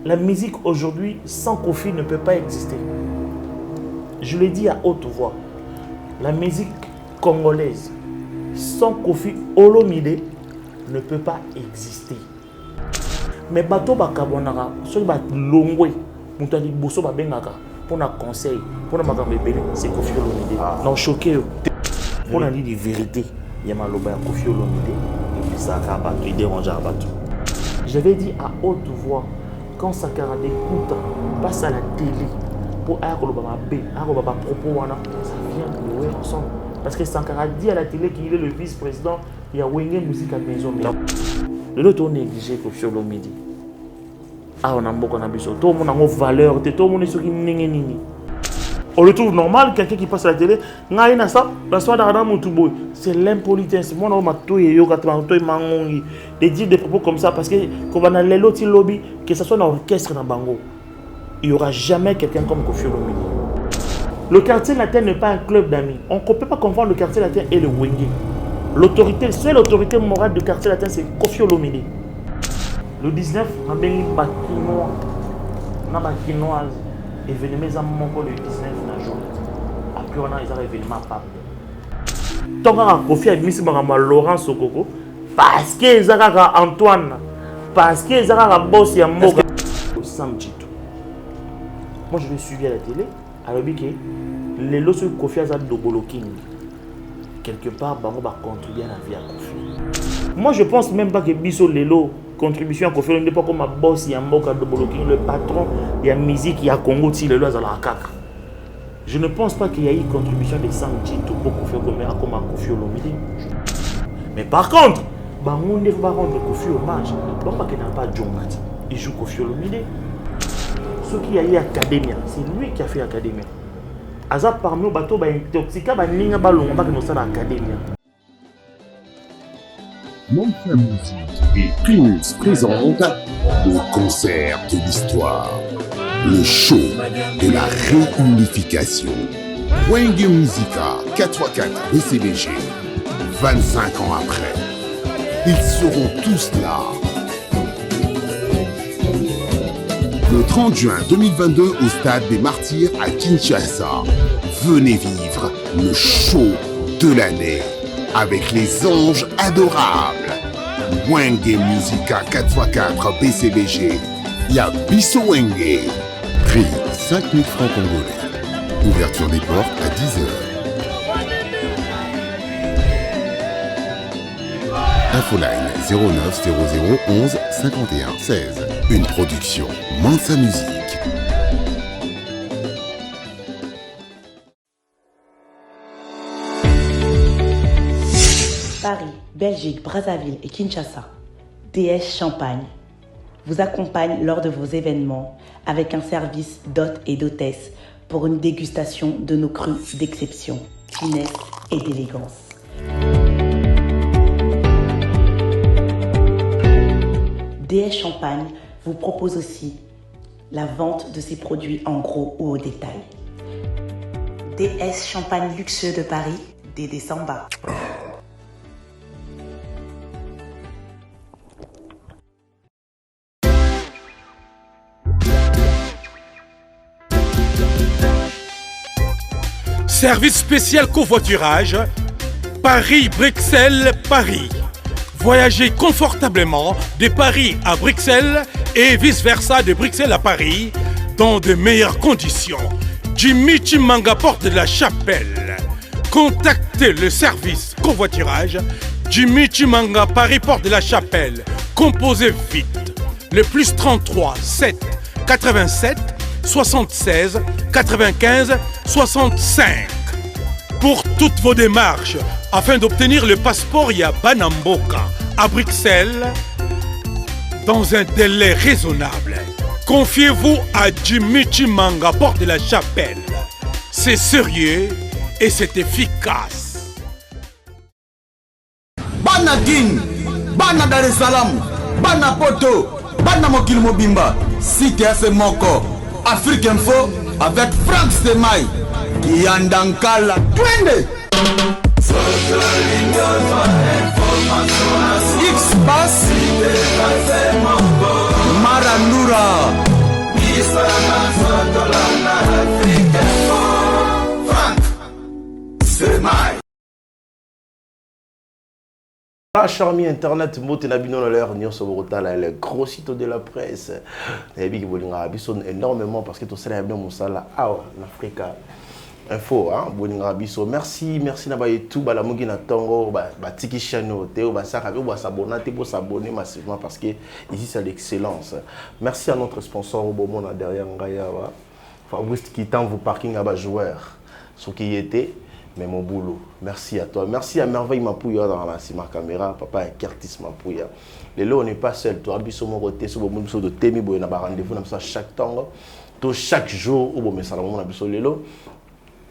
La musique aujourd'hui, sans Kofi, ne peut pas exister. Je le dis à haute voix. La musique congolaise, sans Kofi Olomide, ne peut pas exister. Mais bateau bakabonara, ceux qui longwe, moutali bosso babengaka, pour un conseil, pour un makambe belé, c'est Kofi Olomide. Non, choqué. Pour un dit de vérité, il y a maloba Kofi Olomide, et puis ça a battu, il dérange à battre. J'avais dit à haute voix, quand Sankara écoute, passe à la télé, pour avoir propos, ça vient de louer ensemble. Parce que Sankara dit à la télé qu'il est le vice-président, il y a Wenge Musique à maison. Le lot on négligé Kofi Olomide. Ah, on a beaucoup de choses. Tout le monde a une valeur, tout le monde est sur une nini. On le trouve normal, quelqu'un qui passe à la télé, c'est l'impolitesse. Moi, de dire des propos comme ça parce que quand on a les lotis lobby, que ce soit dans l'orchestre dans Bango, il n'y aura jamais quelqu'un comme Kofi Olomide. Le quartier latin n'est pas un club d'amis. On ne peut pas confondre le quartier latin et le Wenge. L'autorité, seule autorité morale du quartier latin, c'est Kofi Olomide. Le 19, on a bien Bakinoise. Événement le 19 na journée. Après on a un événement pape. Tant qu'on Kofi a mis Laurent Sokoko parce que ils ont Antoine, parce que ils ont boss ya Moga Samchito. Moi je l'ai suivi à la télé, alors que les lots sur Kofi a Dobolo King. Quelque part, Bango va contribuer à la vie à Kofi. Moi je pense même pas que Bisso Lelo contribution à Kofi Olomide pas comme ma boss Yamboka Dobolo King, le patron de la musique il y a Congo si le loi à la kaka. Je ne pense pas qu'il y ait une contribution de Samchito pour Kofi Olomide comme à Kofi Olomide. Mais par contre, Bango ne va rendre Kofi hommage. Donc pas qu'il n'a pas Djongati. Il joue Kofi Olomide. Ce qui a eu Academia, c'est lui qui a fait Academia. Azap parmi nos bateaux, intoxica, ninga balon, pas que nous sommes à Academia. Mansa Musique et Primus présente le concert de l'histoire, le show de la réunification. Wenge Musica 4x4 BCBG, 25 ans après, ils seront tous là. Le 30 juin 2022 au Stade des Martyrs à Kinshasa, venez vivre le show de l'année avec les anges adorables. Wenge Musica 4x4 BCBG, Yabiso Wenge. Prix 5 000 francs congolais. Ouverture des portes à 10h. Infoline 09 00 11 51 16. Une production Mansa Musique. Paris, Belgique, Brazzaville et Kinshasa. DS Champagne vous accompagne lors de vos événements avec un service d'hôtes et d'hôtesses pour une dégustation de nos crus d'exception, finesse et d'élégance. DS Champagne vous propose aussi la vente de ses produits en gros ou au détail. DS Champagne luxueux de Paris, Dédé Samba. Service spécial covoiturage, Paris-Bruxelles-Paris. Voyagez confortablement de Paris à Bruxelles et vice-versa de Bruxelles à Paris dans de meilleures conditions. Jimmy Chimanga, porte de la Chapelle. Contactez le service covoiturage Jimmy Chimanga, Paris, porte de la Chapelle. Composez vite. Le plus 33 7 87 76 95 65. Pour toutes vos démarches, afin d'obtenir le passeport Yabanamboka à Bruxelles, dans un délai raisonnable, confiez-vous à Jimmy Chimanga, porte de la Chapelle. C'est sérieux et c'est efficace. Bana King, Bana Dar es Salaam, Bana Poto, Bana Mokil Mobimba, Cité Moko, Afrique Info avec Franck Semaï, Yandankala, Twende. X-Bass, Marandura. Ah, charmi internet, moté na bino l'air nyo soborota le gros site de la presse. Et bien bolinga biso énormément parce que tout ça bien musala ah en Afrique info hein bolinga biso merci na ba tout ba la mugi na tongo ba tiki channel teo ba saka ba s'abonner pour s'abonner massivement parce que ici c'est l'excellence. Merci à notre sponsor au moment derrière ngaya wa Fabrice qui t'envoie parking à ba joueur ce qui était. Mais mon boulot, merci à toi. Merci à Merveille Mapouya dans la caméra, papa et Curtis Mapouya. Les lots, on n'est pas seul. Toi, Abisso Moroté, sur le monde de Témi, on a rendez-vous comme ça chaque temps. Tout chaque jour, on a salon, on a Abisso les lots.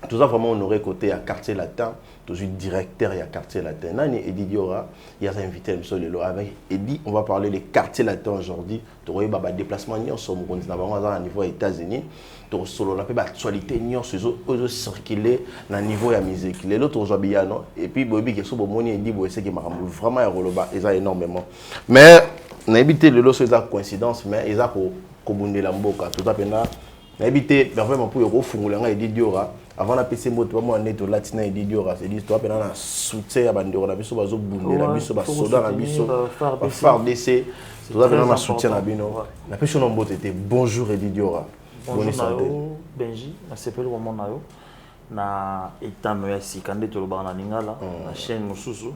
Tout ça, vraiment, on aurait côté à Quartier Latin, toujours directeur et à Quartier Latin. Nani Eddie Diora, il a invité Abisso les lots avec Eddie. On va parler des quartiers latins aujourd'hui. Tu aurais un déplacement sur le niveau des États-Unis. To solo la pe ba actualité nyon sezo circuler na niveau ya musique les autres aujourd'hui non et puis bobi ke so bo moni ndi bo ese ke makambo vraiment ya roloba eza énormément mais na habité le lot c'est la coïncidence mais eza ko bundela mboka tout apena na habité vraiment pour ko fungula nga Eddie Diora avant la PC moto ba mo neto latina Eddie Diora c'est dit to apena na soutien ya bandeko na biso bazo bundela biso ba soda na biso phare DC tout apena na soutien na bino na pêche no mbote était bonjour Eddie Diora. Bonjour Nayo, Benji, je m'appelle Roman Nayo. Na etano ya sikande to lobana ningala na chaîne Mususu.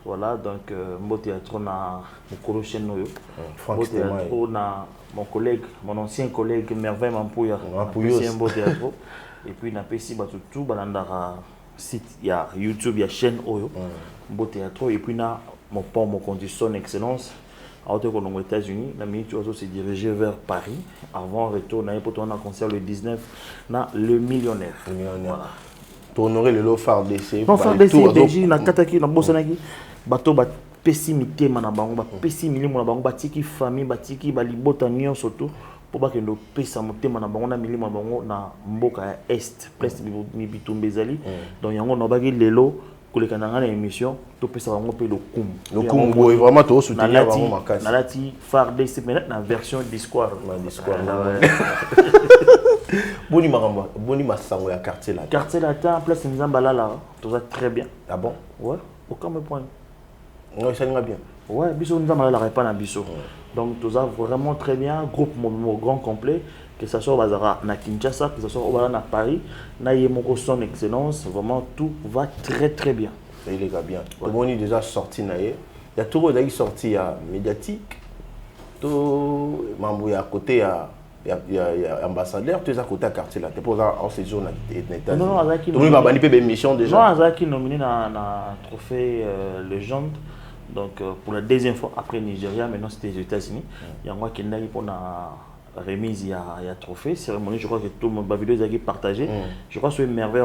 Voilà donc mbote ya trop na mokolo chaîne noyo. Mbote ya trop na mon collègue, mon ancien collègue Merveille Mapouya. Ancien mbote ya trop. Et puis na pesi batu tout balandara site ya YouTube ya chaîne oyo. Mbote ya trop et puis na mon pont mon condition excellence. Aux États-Unis, la minute où se diriger vers Paris. Avant retour, on a un concert le 19, le millionnaire. Voilà. Pour honorer le lot phare d'essai. Non, phare d'essai, Belgique, na Kataki, na Bossanaki, bateau bat pessimité, manabango, bat pessimilé, manabango, batiki famille, batiki, balibotanion surtout. Pour pas que nous puissions monter manabango, na mili manabango, na mboka est, presque mibitumbezali. Donc, yango na bagi lelo. Pour les canards émission, tout peut savoir le coup. Le coup, vraiment, tout soutenir vraiment ma casse. La phare de cette minute, la version Discord. Discord. Boni Maramba, Boni Massango, quartier latin. Quartier latin, place Nzambala là, tout ça très bien. Ah bon? Ouais, aucun point. Oui, ça ira bien. Ouais, Bisso Nzambala la répand à Bisso. Donc tout ça vraiment très bien, groupe grand complet. Que ce soit au Bazara, na Kinshasa, que ce soit au Bazara, à Paris, na Yemoko son excellence, vraiment tout va très très bien. Il est bien. Comme on est déjà sorti, il y a tout le sorti médiatique, tout membre à côté, il y a ambassadeur, tout à côté à quartier là. Tu peux en séjour dans non, tout le monde va baniper des missions déjà. Non, Azaki nominé dans trophée légende. Donc pour la deuxième fois après Nigeria, maintenant c'était les États-Unis. Il y a moi qui est pour la remise, il y a trophée, cérémonie, je crois que tout le monde va vidéo partagé. Je crois que c'est une merveille,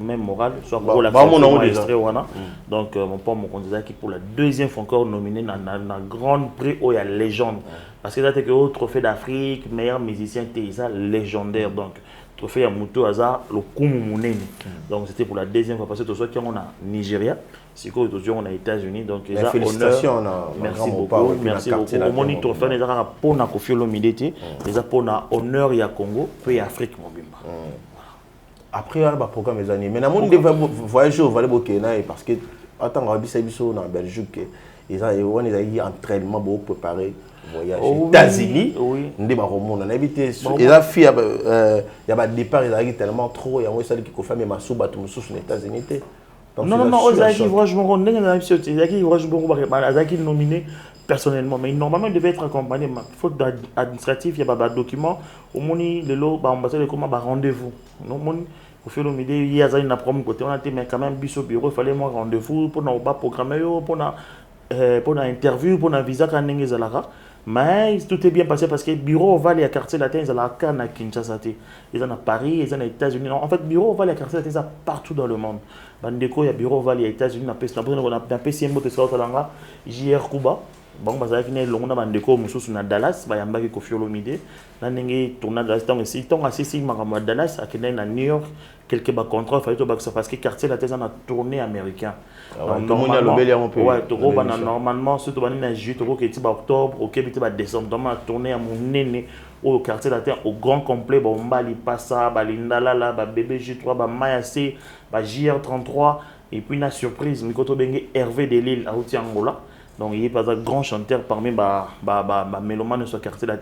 même morale, soit pour la donc mon père mon candidat qui pour la deuxième fois encore nominé dans la grande prix où il y a légende. Parce que ça c'est que au trophée d'Afrique, meilleur musicien Teza légendaire. Donc trophée à Moutou Hazard, le Koumoumouneni. Donc c'était pour la deuxième fois parce que tout ça on a Nigeria. C'est quoi toujours on a États-Unis donc les félicitations merci beaucoup merci beaucoup au moni trophée les a pour na Koffi Olomide les a pour na honneur ya Congo puis Afrique mobimba après il y a un programme des années mais na mon voyage au Valais Bokena parce que attends Rabi Sabiso en Belgique ils ont eu entraînement pour préparer voyage aux États-Unis ndé ba romona na habité et la fille il y a départ ils arrivent tellement trop il y a moi ça qui confirme mais masuba tout sous les États-Unis. Non, Ozaki, franchement, Ozaki nominé personnellement, mais normalement il devait être accompagné. Faute administrative, il y a des documents. Au moni, le lot, ambassade de comment rendez-vous. Non, au fait, il y a un problème côté, on a été mais quand même bis au bureau, il fallait moi rendez-vous pour nous programmer, pour une interview, pour un visa quand on est là. Mais tout est bien passé parce que le bureau Oval et quartier latin, ils ont la canne à Kinshasa, ils ont à Paris, ils ont aux États-Unis. En fait, le bureau Oval et quartier latin, ils ont partout dans le monde. Bandeko, il y a bureau Oval et États-Unis, on a PCM, JR Kuba, Bon, parce que les longs na ndeko mususu na Dallas, ba yamba ki Koffi Olomide, na ndenge tourna Dallas tant si tant assis ma Dallas à na New York quelques ba contrat fallait to parce que quartier la thèse en a tourné américain. Normalement, ouais, to go bana normalement surtout bana na juillet to go qui ba octobre, OK bi ba décembre, donc a tourné à mon néné au quartier la terre au grand complet ba mbali passa ba lindala ba bébé J3 ba Mayacé ba JR33 et puis une surprise mikoto bengue Hervé de Lille à Outiangola. Donc il y a pas un grand chanteur parmi les mélomanes de ce quartier là.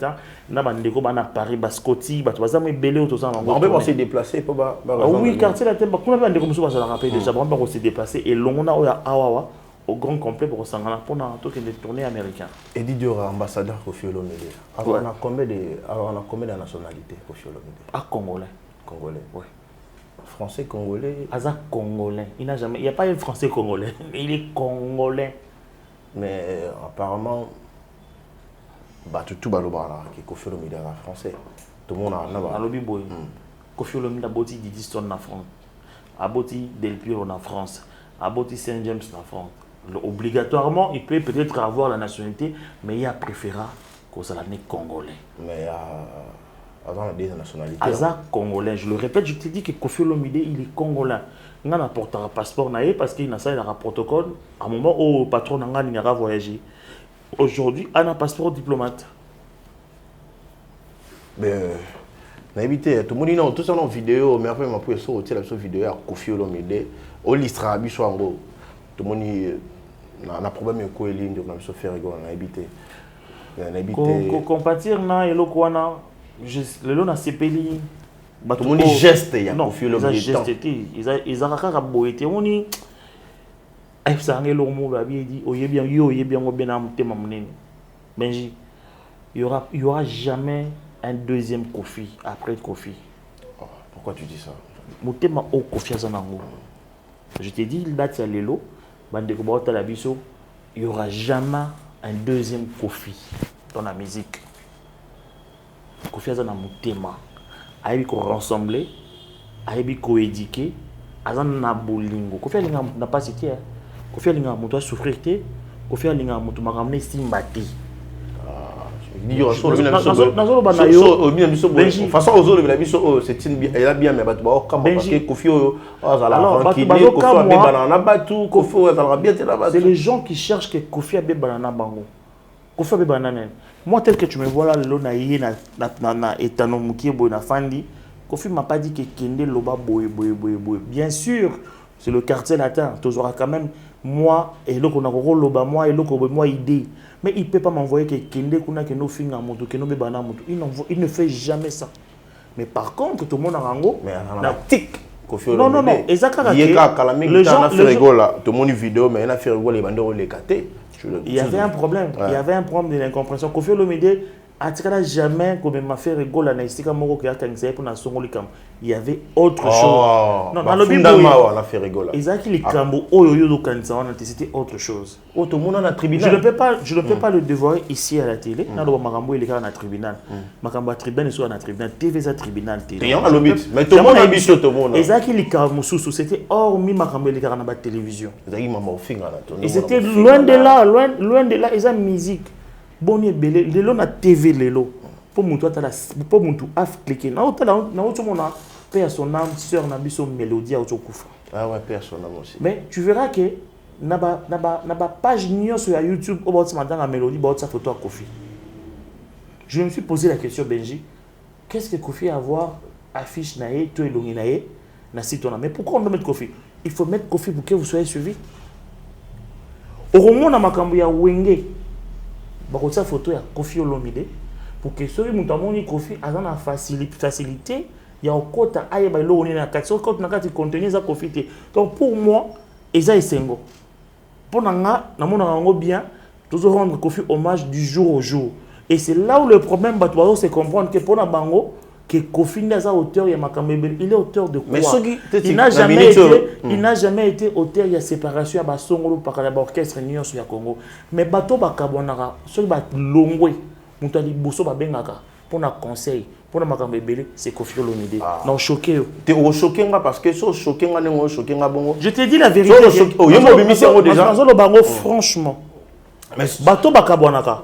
Il y a des gens à Paris, à Scotty, à ça mais belé tout ça. On peut se déplacer pour oui, quartier là, on a des gens qui se rappellent déjà, on peut se déplacer et l'on a Awawa au grand complet pour s'en pour des tournées américaines. Eddie Diora, ambassadeur Koffi Olomide. On a combien de nationalités Koffi Olomide? Ah, Congolais. Congolais, oui. Français, Congolais. Aza Congolais. Il n'y a pas un Français Congolais, il est Congolais. Mais apparemment, tout le monde qui Koffi Olomide est français. Tout le monde a un lobby boy. Koffi Olomide a bâti Didi Stone en France, a bâti Del Piero en France, a bâti Saint James en France. Obligatoirement, il peut peut-être avoir la nationalité, mais il a préféré qu'on soit l'année congolais. Mais avant la deuxième nationalité. Aza congolais, je le répète, je te dis que Koffi Olomide, il est congolais. Il a porté un passeport parce qu'il a un protocole. À un moment où le patron n'a voyagé. Aujourd'hui, il a un passeport diplomate. Mais, évité, tout le monde dit tout ça dans vidéo, mais après, je suis sorti la vidéo à Koffi Olomide. Au Listra, tout le monde a un problème avec la ligne, donc je suis évité. Compatir na et l'okwana, le long a sepeli. Tout le monde geste, il y a Koffi Olomide. Ils ont un boité, on dit. Il n'y aura jamais un deuxième Koffi après Koffi. Pourquoi tu dis ça? Je te dis, il date à l'élo, il n'y aura jamais un deuxième Koffi dans la musique. Koffi a un thème. Il faut rassembler, il faut éduquer, il faut Koffi n'a pas cité. Koffi a un souffrir, Koffi a un sympathie. De toute façon, elle a bien, mais c'est les gens qui cherchent que Koffi a bien banana bango. Koffi a bien banana. Moi, tel que tu me vois là, Koffi m'a pas dit que Kende Loba boy. Bien sûr, c'est le quartier latin. Tu auras quand même moi et l'autre on a Loba moi et l'autre moi idée. Mais il ne peut pas m'envoyer que Kende kuna que nos filles en moto, que nos bébés en moto. Il ne fait jamais ça. Mais par contre, tout le monde a rango. Mais la tic. Non. Exactement. Il y a fait rigolo là. Tout le monde vidéo, mais il a fait rigolo les bandeaux les catés. Il y avait un problème. Ouais. Il y avait un problème de l'incompréhension. Koffi Olomide a jamais comme m'a fait rigoler na istika moko ki akanisa pour na songoli kam. Il y avait autre chose. Non, dans le bimbo on a fait rigoler. Exact les kambo oyo do kanisa on c'était autre chose. Oh tout le monde na tribunal. Je ne peux pas le dévoiler ici à la télé. Na do makambo il est na tribunal. Makambo tribunal soit na tribunal, TV za tribunal télé. Et on a le but. Mais tout le monde a biso tout le monde. Exact les kambo sous c'était hormis makambo il est na ba télévision. Exact maman finger na tout. Et c'était loin de là, ils ont musique. Bon belé lelo na TV lelo pour mon toi pour mon tout af cliquer na autre mon père son âme sœur na biso mélodie auto kufa. Ah ouais père son âme aussi. Mais tu verras que na ba page nyo sur YouTube au bord matin la mélodie bord sa photo à Koffi. Je me suis posé la question Benji, qu'est-ce que Koffi a à voir affiche naé toi elongi naé na site on a mais pourquoi on doit mettre Koffi? Il faut mettre Koffi pour que vous soyez suivis. Au moment na makambo ya wenge une photo de Koffi Olomide pour que ceux qui ont Koffi a la facilité il y a un côté aïe ba lo na kati côté na kati contenu za Koffi. Donc pour moi eza esengo pour nanga na mona ngo bien toujours rendre Koffi hommage du jour au jour et c'est là où le problème ba doit se comprendre que pour na bango que Koffi n'est pas auteur il est auteur de quoi? Il n'a jamais été auteur il y a séparation à Basongolo par l'orchestre Union sur Congo mais bateau bakabonara ceux ba longwe mutali boso ba bengaka pour na conseil pour na makambe belé c'est Koffi Olomide non choqué tu es choqué parce que so choqué nga ngo choqué nga bongo je te dis la vérité déjà franchement Mais bato bakabwanaka.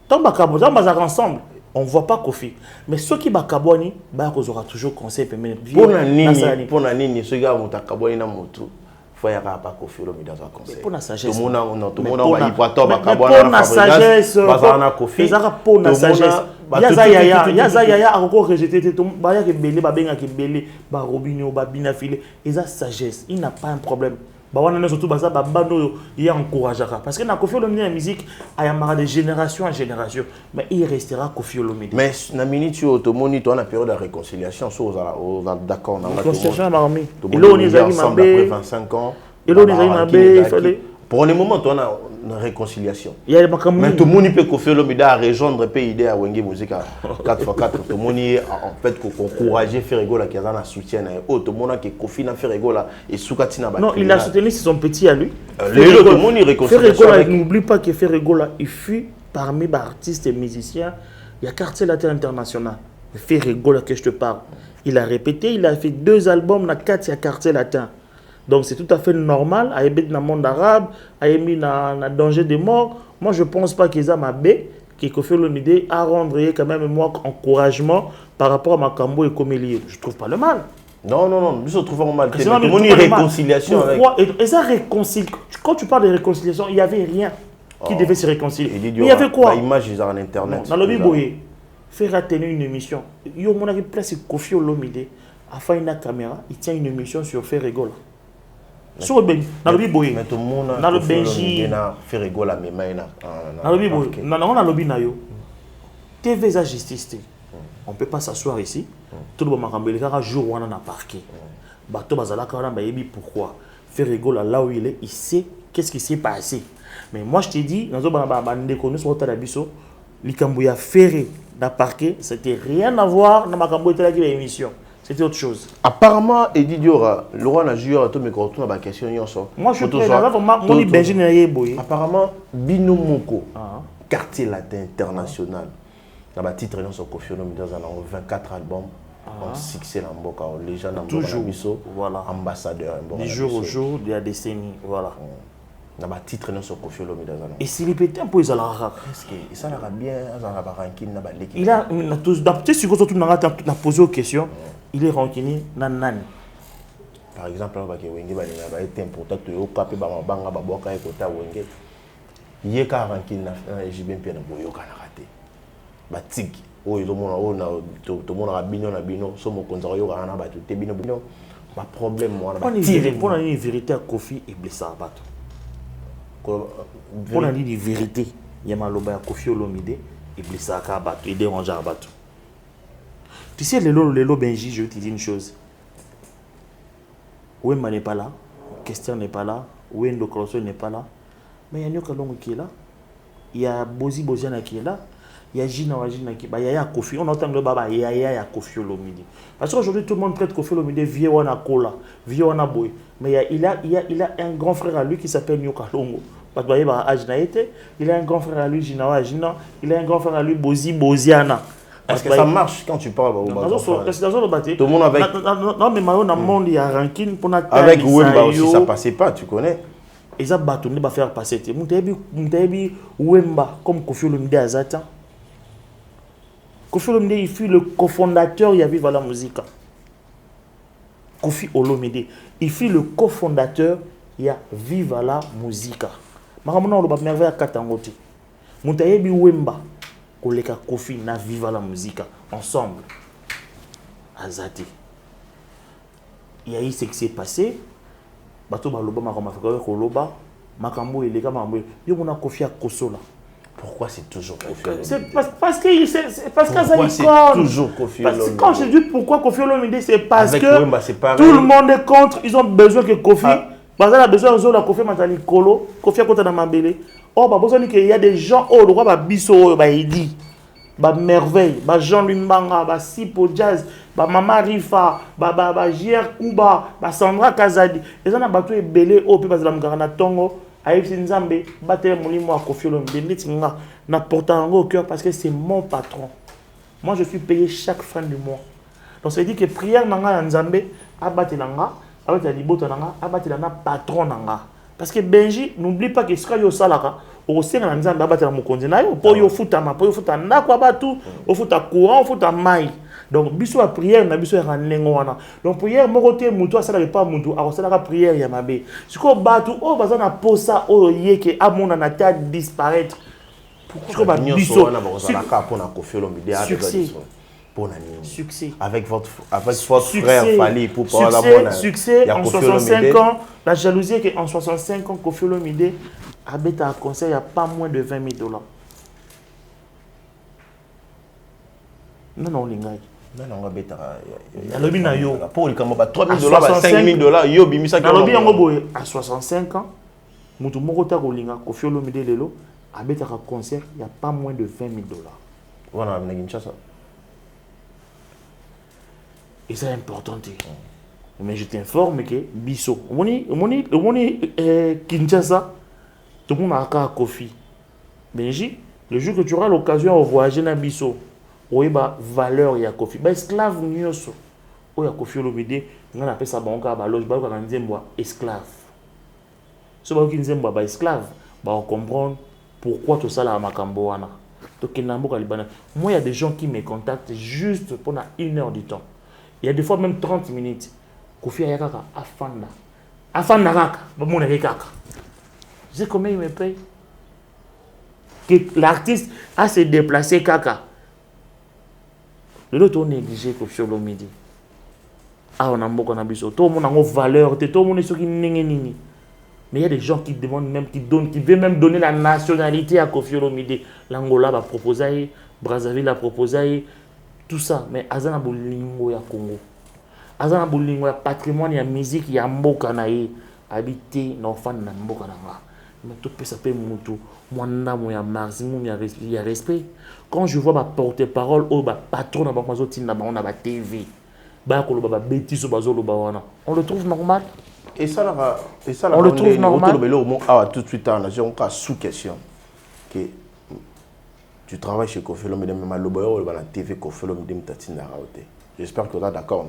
Tant bakabwanaka ensemble, on voit pas Kofi. Mais ceux qui bakabwani, bah aura toujours conseil pour nini ceux gars vont takabwani na moto. Faut y avoir pas Kofi Olomide dans un conseil. Pour la sagesse. Tout le monde va y voir toi bakabwani. Pour la sagesse, bazana Kofi. Pour la sagesse. Yaya a encore rejeté tout ba ya ke belé ba benga ke belé ba Robinho ba bina filé. Et ça sagesse, il n'a pas un problème. Bawana surtout baza babano il encouragera parce que na Kofi Olomide la musique a yamara de génération en génération mais il restera Kofi Olomide. Mais na minute to moni to na période de réconciliation so d'accord na réconciliation na armée. Et là on est ensemble après 25 ans. Et là on est mabé il fallait pour le moment on a une réconciliation. Il y a mais tout le monde peut Kofi Olomide à rejoindre pays idée à Wenge musique à 4x4 tout le monde en fait encourager faire rigoler qui a un soutien tout le monde qui Kofi na faire rigoler et Soukatina. Non, il a soutenu son petit à lui. Le tout le monde réconciliation. N'oublie pas que faire rigoler il fut parmi les artistes et musiciens, il y a Quartier Latin International. Faire rigoler que je te parle. Il a répété, il a fait 2 albums na 4 à Quartier Latin. Donc c'est tout à fait normal, à dans le monde arabe, à mis dans danger de mort. Moi je ne pense pas qu'ils aient ma baie, que Kofi Olomide a rendre quand même moi encouragement par rapport à ma cambo et Comélier. Je ne trouve pas le mal. Non, nous se trouvons mal. C'est une réconciliation avec. Et ça quand tu parles de réconciliation, il n'y avait rien qui devait se réconcilier. Il y avait quoi? L'image ils ont en internet. Dans le Biboye, faire tenir une émission. Il y a une place Kofi Olomide, afin une caméra, il tient une émission sur Faire Rigoler. Sur le dans le Biboye, dans le Benji, Faire Rigoler mais dans le Biboye, dans le lobby nayo. TV za justice. On peut pas s'asseoir ici. Tout le monde m'a jour où on a parqué. Bato bazala quand on a pourquoi Faire Rigoler là où il est, il sait qu'est-ce qui s'est passé. Mais moi je te dis, dans le connu sur Talabiso, l'Ikambouya ferré dans parquet, c'était rien à voir dans ma cambo de l'émission. C'était autre chose. Apparemment, Eddie Diora, le roi n'a joué à tout mais quand on a ma question, moi je suis prêt là, mon Benji n'a boy. Apparemment, Bino Moko, Quartier Latin International, dans ma titre sur Kofi Olomide dans 24 albums, on succès dans Mboka, les gens dans toujours, voilà, ambassadeur, du jour au jour, de la décennie, voilà. Dans ma titre sur Kofi Olomide dans et s'il est pété un peu ils allaient est-ce que ça n'ira bien dans la ranking na ba l'équipe. Il a tu sais surtout na posé aux questions, il est rankiné nan. Par exemple là ba ke wenge ba linga ba été important to yo kapé ba mabanga ba boka ekota wenge. Yeka ranking na JBMP na boyo kana raté. Ba tig o ils ont na to mona na bino so mo konza yo kana ba te bino ba problème moi na ba tirer pour une vérité à Kofi et blessé à battre. Pour la dire vérité, il y a maloba Kofi Olomide et blessé à battre et déranger à battre. Tu sais, le Lelo Benji, je vais te dire une chose. Wemba n'est pas là, Question n'est pas là, Wendo Kroso n'est pas là, mais il y a Nyokalongo qui est là, il y a Bozi Boziana qui est là, il y a Gina Wajina qui est là, il y a Kofi, on entend le baba, il y a Kofi Olomide. Parce qu'aujourd'hui, tout le monde traite Kofi Olomide vieux wana Kola, vieux wana Boy. Mais il a un grand frère à lui qui s'appelle Nyokalongo. Il a un grand frère à lui, Gina, il a un grand frère à lui, Bozi Boziana. Est-ce que ça marche quand tu parles tout le monde avec. Non, mais dans le monde, il y a un ranking pour notre. Avec Wemba aussi, ça passait pas, tu connais. Et ça, on va faire passer. Moutebi Wemba, comme Kofi Olomide Azata. Kofi Olomide, il fut le cofondateur, il y a Viva la musique. Kofi Olomide, il fut le cofondateur, il y a Viva la musique. Maramona, on va merveille à Katangote. Moutebi Wemba. Koleka Kofi na Viva la musique ensemble. Azati. Il y a eu ce qui s'est passé. Bato baloba makamafika koloba makambo eleka mambo. Yo mona Kofi a Kosola. Pourquoi c'est toujours Kofi? C'est parce que c'est toujours Kofi. Parce que quand je dis pourquoi Kofi Olomide, c'est parce avec que Wemba, tout le monde est contre, ils ont besoin que Kofi parce qu'il a besoin de la Kofi Matali Kolo, Kofi a côté dans Mambele. Oh, bah, besoin qu'il y a des gens, oh, le roi, bah, Bisso, bah, il dit, bah, merveille, bah, Jean-Louis Mbanga, bah, Sipo Jazz, bah, Mama Rifa, bah, JR Kuba, bah, Sandra Kazadi. Et ça, on a battu et belé, oh, puis, parce que la Mgarana Tongo, Aïf Sinzambe, battu mon à Kofi Olomide, n'a porté un au cœur parce que c'est mon patron. Moi, je suis payé chaque fin du mois. Donc, ça veut dire que prière, Nanga, Nzambe, abattu Nanga, abattu Liboto Nanga, abattu Nanga, patron Nanga. Parce que Benji, n'oublie pas que ce qu'il y a au Salara, okosenga na nzambe abatela mokonzi na yo po yo futama po yo futa ndako abatu ofuta courant ofuta mai. Donc biso la prière na biso ya ndenge wana. Donc prière moko te mutu asala pas mutu akosala ka prière ya mabe. Siko batu o baza na posa o yeke amona na ta disparaître. Pourquoi ba biso na bazala ka pona Koffi Olomide succès avec votre frère Fally pour parler la bonne succès en 65 ans, la jalousie est qu'en 65 ans Koffi Olomide habite à concert, il n'y a pas moins de $20,000. Non, lingai. Non, habite à pour les $3,000, $5,000, yo bimisa à 65 ans, mutu moko ta kolinga Koffi Olomide lelo habite à concert, il n'y a pas moins de $20,000. Voilà, na Kinshasa. Et c'est important. Mais je t'informe que Bisso, Kinshasa, tout le monde a un Koffi. Benji, le jour que tu auras l'occasion de voyager dans Bisso, où il y a valeur il y a Koffi. Bah esclave nyoso, où il y a Koffi Olomide, on appelle ça banca ba loge ba ko nzembo esclave. So ba kinzembo ba esclave, ba on comprendre pourquoi tout ça là makambo wana. Donc moi il y a des gens qui me contactent juste pendant 1 heure du temps. Il y a des fois même 30 minutes. Koffi Ayakaka, Afanda. Afanda Kaka, mon Kaka. Je sais combien il me paye. Que l'artiste a se déplacé Kaka. Le lot on négligé Koffi Olomide. Ah, on a beaucoup de choses. Tout le monde a une valeur. Tout le monde est sur qui nini. Mais il y a des gens qui demandent même, qui veulent même donner la nationalité à Koffi Olomide. L'Angola va proposer, Brazzaville a proposé. Tout ça, mais azana bolingo ya Congo. Azana bolingo ya patrimoine ya musique ya mboka na ye habité na fan na mboka na nga. Mais tout peut s'appeler mutu mwanda mo ya maximum ya respect. Quand je vois ba porte-parole au ba patron na banko zotina ba on a ba TV. Ba ko lo ba bêtise bazo lo ba wana. On le trouve normal. Et ça on le trouve normal. Tout de suite on a un sous question que tu travailles chez Koffi Olomide, mais malheureusement, la TV Koffi Olomide m'tatina raoté. J'espère que tu es d'accord.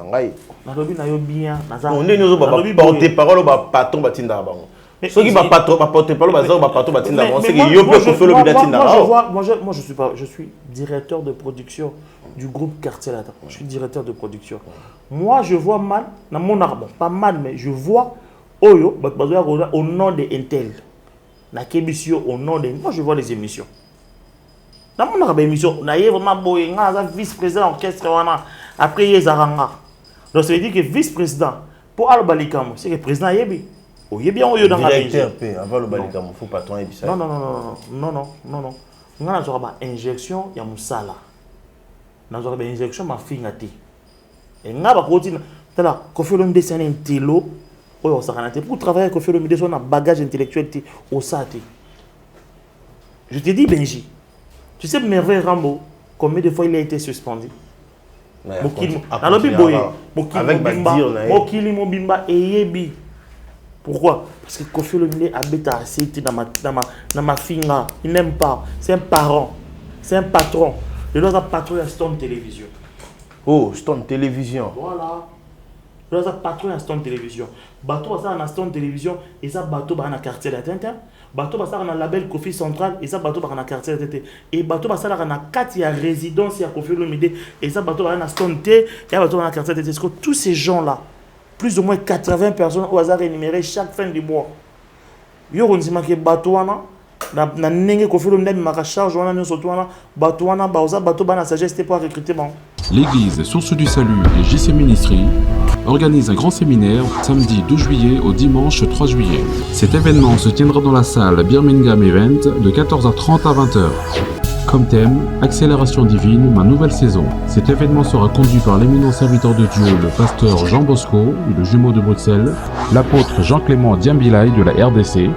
Bien. On est nous porte-parole au patron batinda bango. Ceux qui porte-parole au patron batinda bango, c'est que yo peut Koffi Olomide batinda. Moi je suis directeur de production du groupe Quartier Latin. Je suis directeur de production. Moi je vois mal dans mon arbre, pas mal mais je vois Oyo au nom de Intel. Na Kebisio au nom de moi je vois les émissions. Dans mon émission, on a vraiment boy, vice-président orchestre après Yezaranga. Donc ça veut dire que vice-président pour Albalikam, c'est que le président Yebi. Oh Yebi on yo dans la directeur avant le Balikam, faut patron Yebi ça. Non. On a une injection ya musala. On a une injection ma fingati. Et on a ba continue. Tala Koffi Olomide c'est un télo. Oh ça pour travailler Koffi Olomide on a bagage intellectuel au sati. Je te dis Benji. Tu sais, Merveille Rambo, combien de fois il a été suspendu? Pourquoi? Parce que Koffi Olomide habite à Cité dans ma finga. Il n'aime pas. C'est un parent. C'est un patron. Il doit être patron à Stone Télévision. Oh, Stone Télévision. Voilà. Il doit être patron à Stone Télévision. Bateau à Stone Télévision, et ça bateau à un quartier latin. Bateau basara na label Koffi Central et ça bateau basara na quartier tete et bateau basara na 4 ya résidence ya Koffi Olomide et ça bateau basara na Stone T et bateau na quartier tete. Que tous ces gens là, plus ou moins 80 personnes au hasard énumérées chaque fin du mois. Yo ronzima ke bateau na nenge Koffi Olomide ma charge wana nyo soto wana bateau wana baoza bateau bana sagesse pour recruter bon. L'église Source du Salut et JC Ministry organise un grand séminaire samedi 12 juillet au dimanche 3 juillet. Cet événement se tiendra dans la salle Birmingham Event de 14h30 à 20h. Comme thème, Accélération divine, ma nouvelle saison. Cet événement sera conduit par l'éminent serviteur de Dieu, le pasteur Jean Bosco, le jumeau de Bruxelles, l'apôtre Jean-Clément Diambilay de la RDC,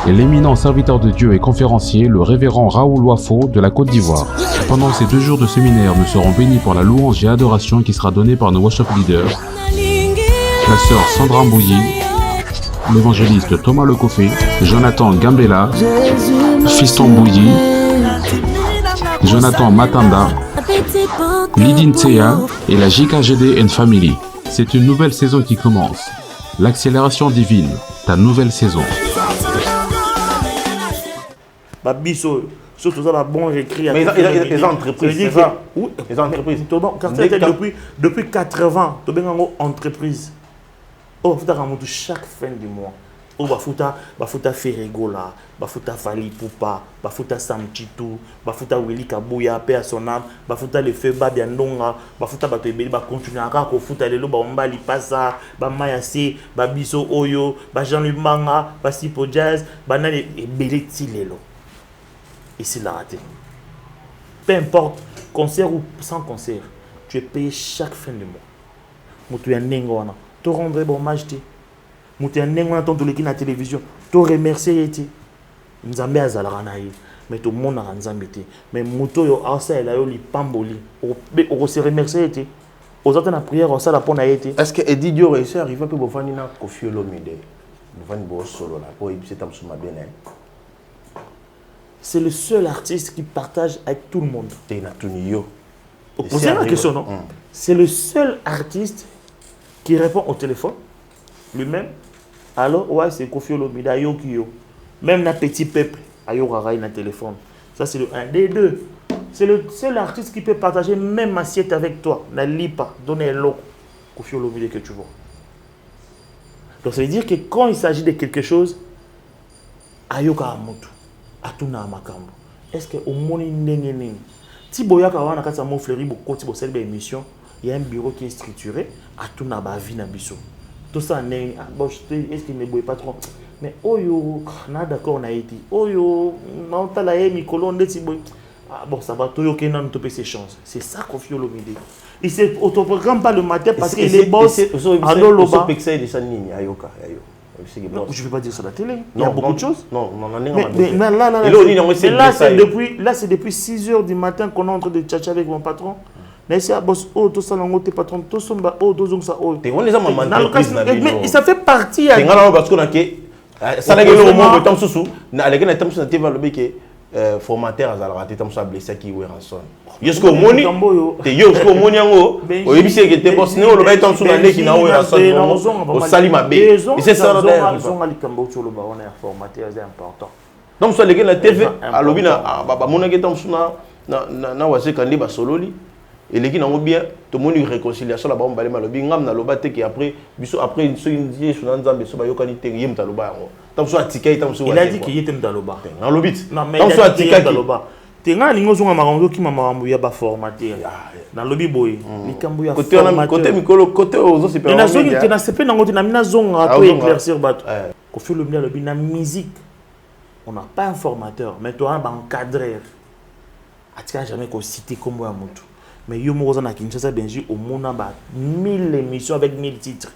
et l'éminent serviteur de Dieu et conférencier, le révérend Raoul Wafo de la Côte d'Ivoire. Pendant ces 2 jours de séminaire, nous serons bénis pour la louange et adoration qui sera donnée par nos worship leaders, la sœur Sandra Mbouyi, l'évangéliste Thomas Lecoffé, Jonathan Gambela, Fiston Mbouyi, Jonathan Matanda, Lydine Tseya et la JKGD and Family. C'est une nouvelle saison qui commence. L'accélération divine, ta nouvelle saison. biso surtout ça va bon récrit. Mais les entreprises, c'est ça. Oui, les entreprises. Depuis 80, tu as une entreprise. Oh, chaque fin du mois. Oh, bafuta Ferregola, bafuta Fali Poupa, bafuta Samchitou, bafuta Willy Kabouya, paix à son âme, bafuta le feu Babiandonga, bafuta Batebeli, ba continuer à kofuta lelo ba Mbali Passa, ba Mayase, ba Biso Oyo, ba Jean-Luc Manga, ba Sipo Jazz, ba Nane et Beleti lelo. Et c'est la raté. Peu importe, concert ou sans concert, tu es payé chaque fin du mois. Moutou ya Nengwana, te rendre bon hommage. Moutou ya Nengwana ton toleki na télévision, te remercier ete. Nzambe azalaka na ye, mais tout le monde a Nzambe te. Mais Moutou yo asa ela yo li pamboli, o se remercier ete. Aux autres na prière, on ça la pona ete. Est-ce que Eddie Dio réussit à arriver à bofani na Koffi Olomide? Bofani bo solo là, pour ébisser tam suma bien. C'est le seul artiste qui partage avec tout le monde. C'est la question, non? C'est le seul artiste qui répond au téléphone lui-même. Alors, ouais, c'est Koffi Olomide, Ayokiyo. Même na petit peuple, Ayoraray na téléphone. Ça, c'est le 1 des deux. C'est le seul artiste qui peut partager même assiette avec toi. Na lipa, donner l'eau. Koffi Olomide que tu vois. Donc, ça veut dire que quand il s'agit de quelque chose, Ayoka Amotu. Atuna makambo. Est-ce que au monde ndenge ti boyaka wana kata mo fleury boko ti bo selbe émission, il y a un bureau qui est structuré, atuna ba vie na biso. Tout ça ndenge est-ce qu'il ne boye pas trop? Mais oyo na d'accord na été. Oyo na ontala ye mikolo ndeti boy. Ah bon ça va toyo kenan to pese chance. C'est ça Koffi Olomide. Il se autoprogramme pas le matin parce qu'il est boss. Alors le bas. Je ne vais pas dire ça à la télé. Il y a beaucoup de choses. Non, mais là, c'est depuis 6 h du matin qu'on est en train de tchatcher avec mon patron. Mais ça fait partie. Formateur a raté tam so blessé qui est rançon. Yosko moni te yosko moni yango o yebise que te boss ne o lo ba tam so na neki na o rançon o salima be. Et c'est ça là derrière. Zonga likambo to lo ba on est formateur c'est important. Donc so leki na TV a lobina ba mona ke tam so na wase kandi ba sololi et leki na ngo bien to moni réconciliation la ba on ba le malobi ngam na loba te ki après biso après une soinzie so na nzambe so ba yokani te yem ta loba yango. Il a dit qu'il était dans le bas. Non, mais il a dit qu'il était dans le bas. Tu as dit qu'il y a un formateur. Dans le biboy. Côté Koffi Olomide la musique. On n'a pas un formateur, mais tu as un encadreur. Tu n'as jamais cité comme un mot. Mais il y a un Kinshasa Benji au monde 1000 émissions avec 1000 titres.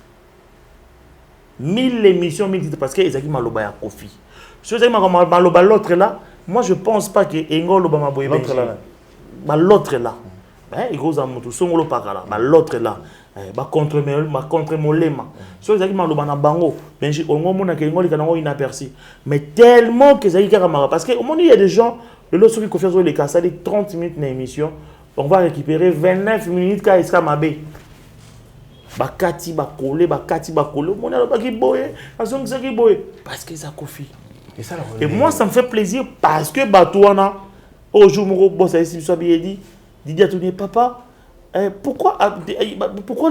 1000 émissions, 1000 titres, parce que Ezaki Maloba ya Koffi. Si Ezaki Maloba l'autre là, moi je pense pas que Engo Loba Maboye l'autre là. L'autre là. Il goes à Moutou, son lo pakala. L'autre là. Contre Molema. Si Ezaki Maloba na bango, Benji Ongo mona ke Engo likanango inaperçu. Mais tellement que Ezaki Karamara, parce qu'au moment il y a des gens, le lot qui confient sur les cas, ça dit 30 minutes dans l'émission, on va récupérer 29 minutes quand Eska Mabé. Bakati bakole mon a pas qui boye parce que ça Koffi et moi ça me fait plaisir parce que batouana au jour mon boss ici soit bien dit Didier Tourné papa pourquoi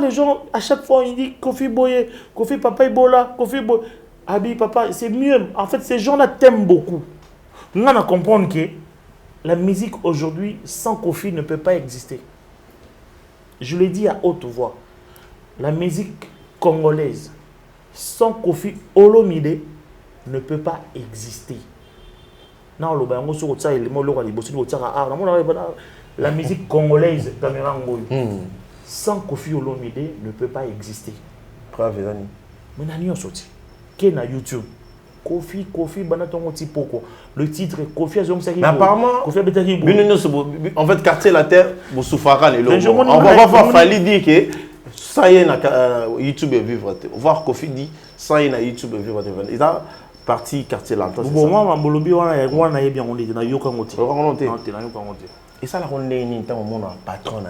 les gens à chaque fois ils disent Koffi boye Koffi papa ibola Koffi boye Abi papa c'est mieux en fait ces gens là t'aiment beaucoup on a comprendre que la musique aujourd'hui sans Koffi ne peut pas exister. Je le dis à haute voix. La musique congolaise sans Koffi Olomide ne peut pas exister. La musique congolaise sans Koffi Olomide ne peut pas exister. Qui est sur YouTube? Koffi, le titre est Koffi. Mais apparemment, en fait, quartier la terre, on va voir Fali dire que ça y est, YouTube est vivre. Voir Koffi dit ça y est, YouTube est vivre. Il a parti quartier la terre. Et ça, on est un patron,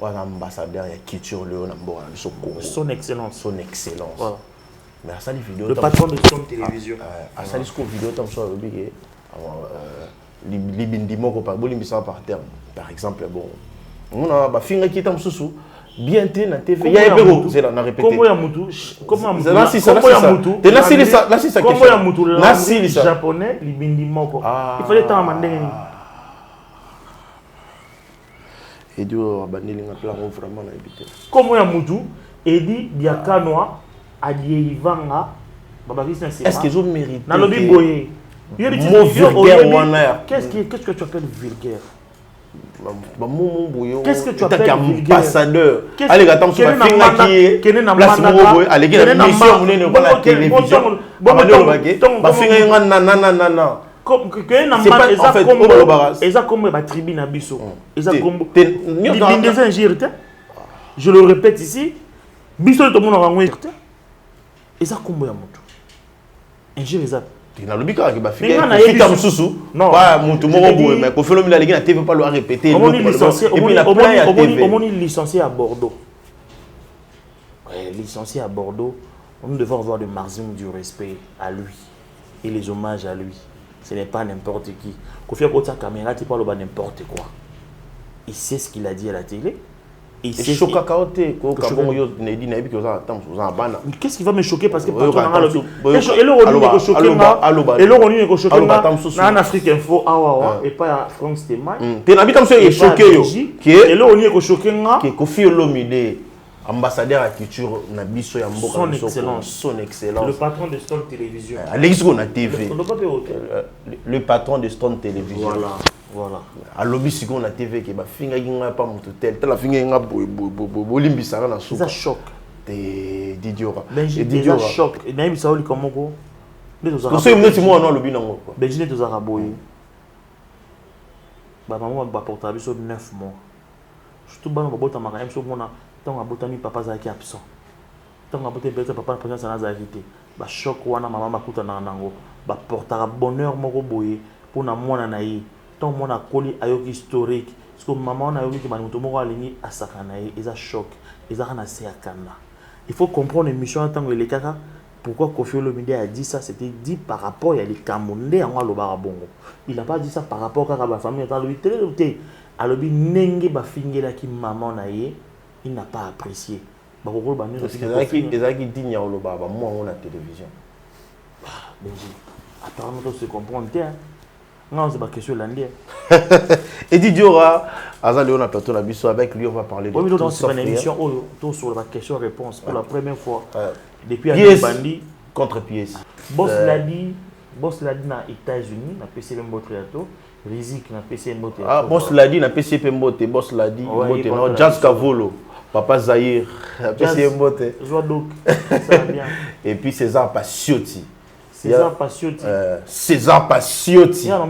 un ambassadeur, un culture, son excellence. Son excellence. Voilà. Mais à ça, les vidéos. Le patron de son télévision. À ça, les vidéos, libindi moko par bolimbisa par terme par exemple bon on a ba finga qui tam susu bien té na TV ya epero c'est là na répéter comment ya mutu comment mutu là si ça te na si ça là si ça comment ya mutu na si ça japonais libindi moko il fallait tant mandenge et dio abaneli nga plan vraiment na habité comment ya mutu edi biakanwa adievanga baba Christian c'est est-ce qu'ils ont mérité na lobi boye qu'est-ce que tu appelles vulgaire? Qu'est-ce que tu appelles ambassadeur? Allez, attends, tu vas finir qui est place Mobo, allez, qui est la mission, vous n'avez pas la télévision. C'est comme la tribune à Bissot. Je le répète ici. Bissot, tout le monde a renoué. Et ça, comme un moto. Un gire, na lobika ki ba fika mususu ba mutu moko boye mais ko felo mi la ligi na TV pas le répéter et puis la plan ya TV on est licencié à Bordeaux. Ouais, licencié à Bordeaux, nous devons avoir le maximum du respect à lui et les hommages à lui. Ce n'est pas n'importe qui. Kofi Akota caméra tu parles pas n'importe quoi. Il sait ce qu'il a dit à la télé. Qu'est-ce qui va me choquer parce que en Afrique Info et pas France ambassadeur à culture na biso ya mboka son excellence le patron de Stone Télévision le patron de Stone Télévision voilà à lobby siko na TV ke ba finga kinga pa mutu tel la finga nga bolimbisa na souka ça choc de Didiora Didiora choc et même ça oli comme ko parce que nous moi non lobby nango quoi ben je ne tozara boye ba maman ba porta biso 9 mois surtout ba ba bota maka so mona tant abota mi papa za ki absent tant abota beta papa présence na za vité ba choc wana maman makuta na nango ba porta bonheur moko boye pour na mwana na ye tant mona koli ayoki historique parce que maman na yoki ba muto moko alingi asakana ye eza choc eza kana se akana il faut comprendre l'émission tant que les kaka pourquoi Kofi Olomide a dit ça c'était dit par rapport à les Camerounais en Alobara Bongo il n'a pas dit ça par rapport à la famille dans le télé alobi nenge ba fingela ki maman na ye il n'a pas apprécié ba ko ba parce que ezaki digne au loba ba moi on la télévision Benji apparemment on se comprend bien non c'est pas question l'anglais et Didiora azali on a plateau la biso avec lui on va parler de tout ça une émission tout sur la question réponse pour la première fois depuis Bandi contre pièce boss l'a dit na États-Unis na PC Mbotriato Rizik na PC Mbote. Ah, boss l'a dit na PC Mbote, boss l'a dit Mbote non Jazz Kavolo, Papa Zahir, na PC Mbote. Joie donc, ça bien. Et puis César Pacioti. César Pacioti. César Pacioti. Il y a un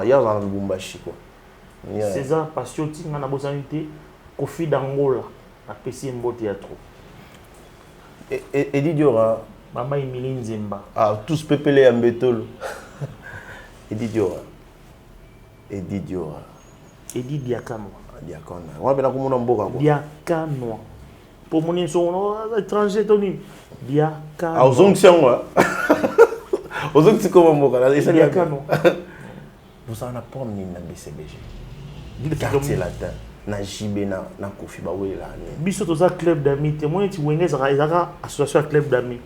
il y a un Lubumbashi quoi. César Pacioti na bosanité Kofi d'Angola na PC Mbote ya trop. Et Didiora Mama Emily Nzemba. Ah, tous pepele ambetolo. Et Didiora. Edi Diakano. Diakano. On a bien comme on mboka quoi. Diakano. Pour mon son étranger Tony. Diakano. Ah, aux onctions moi. Aux onctions comme mboka là, c'est Diakano. Vous en a pas mis na BCBG. Quartier latin. Na Jibena na Kofi Bawela. Biso toza club d'amis, témoin ti wenge zaka association club d'amis.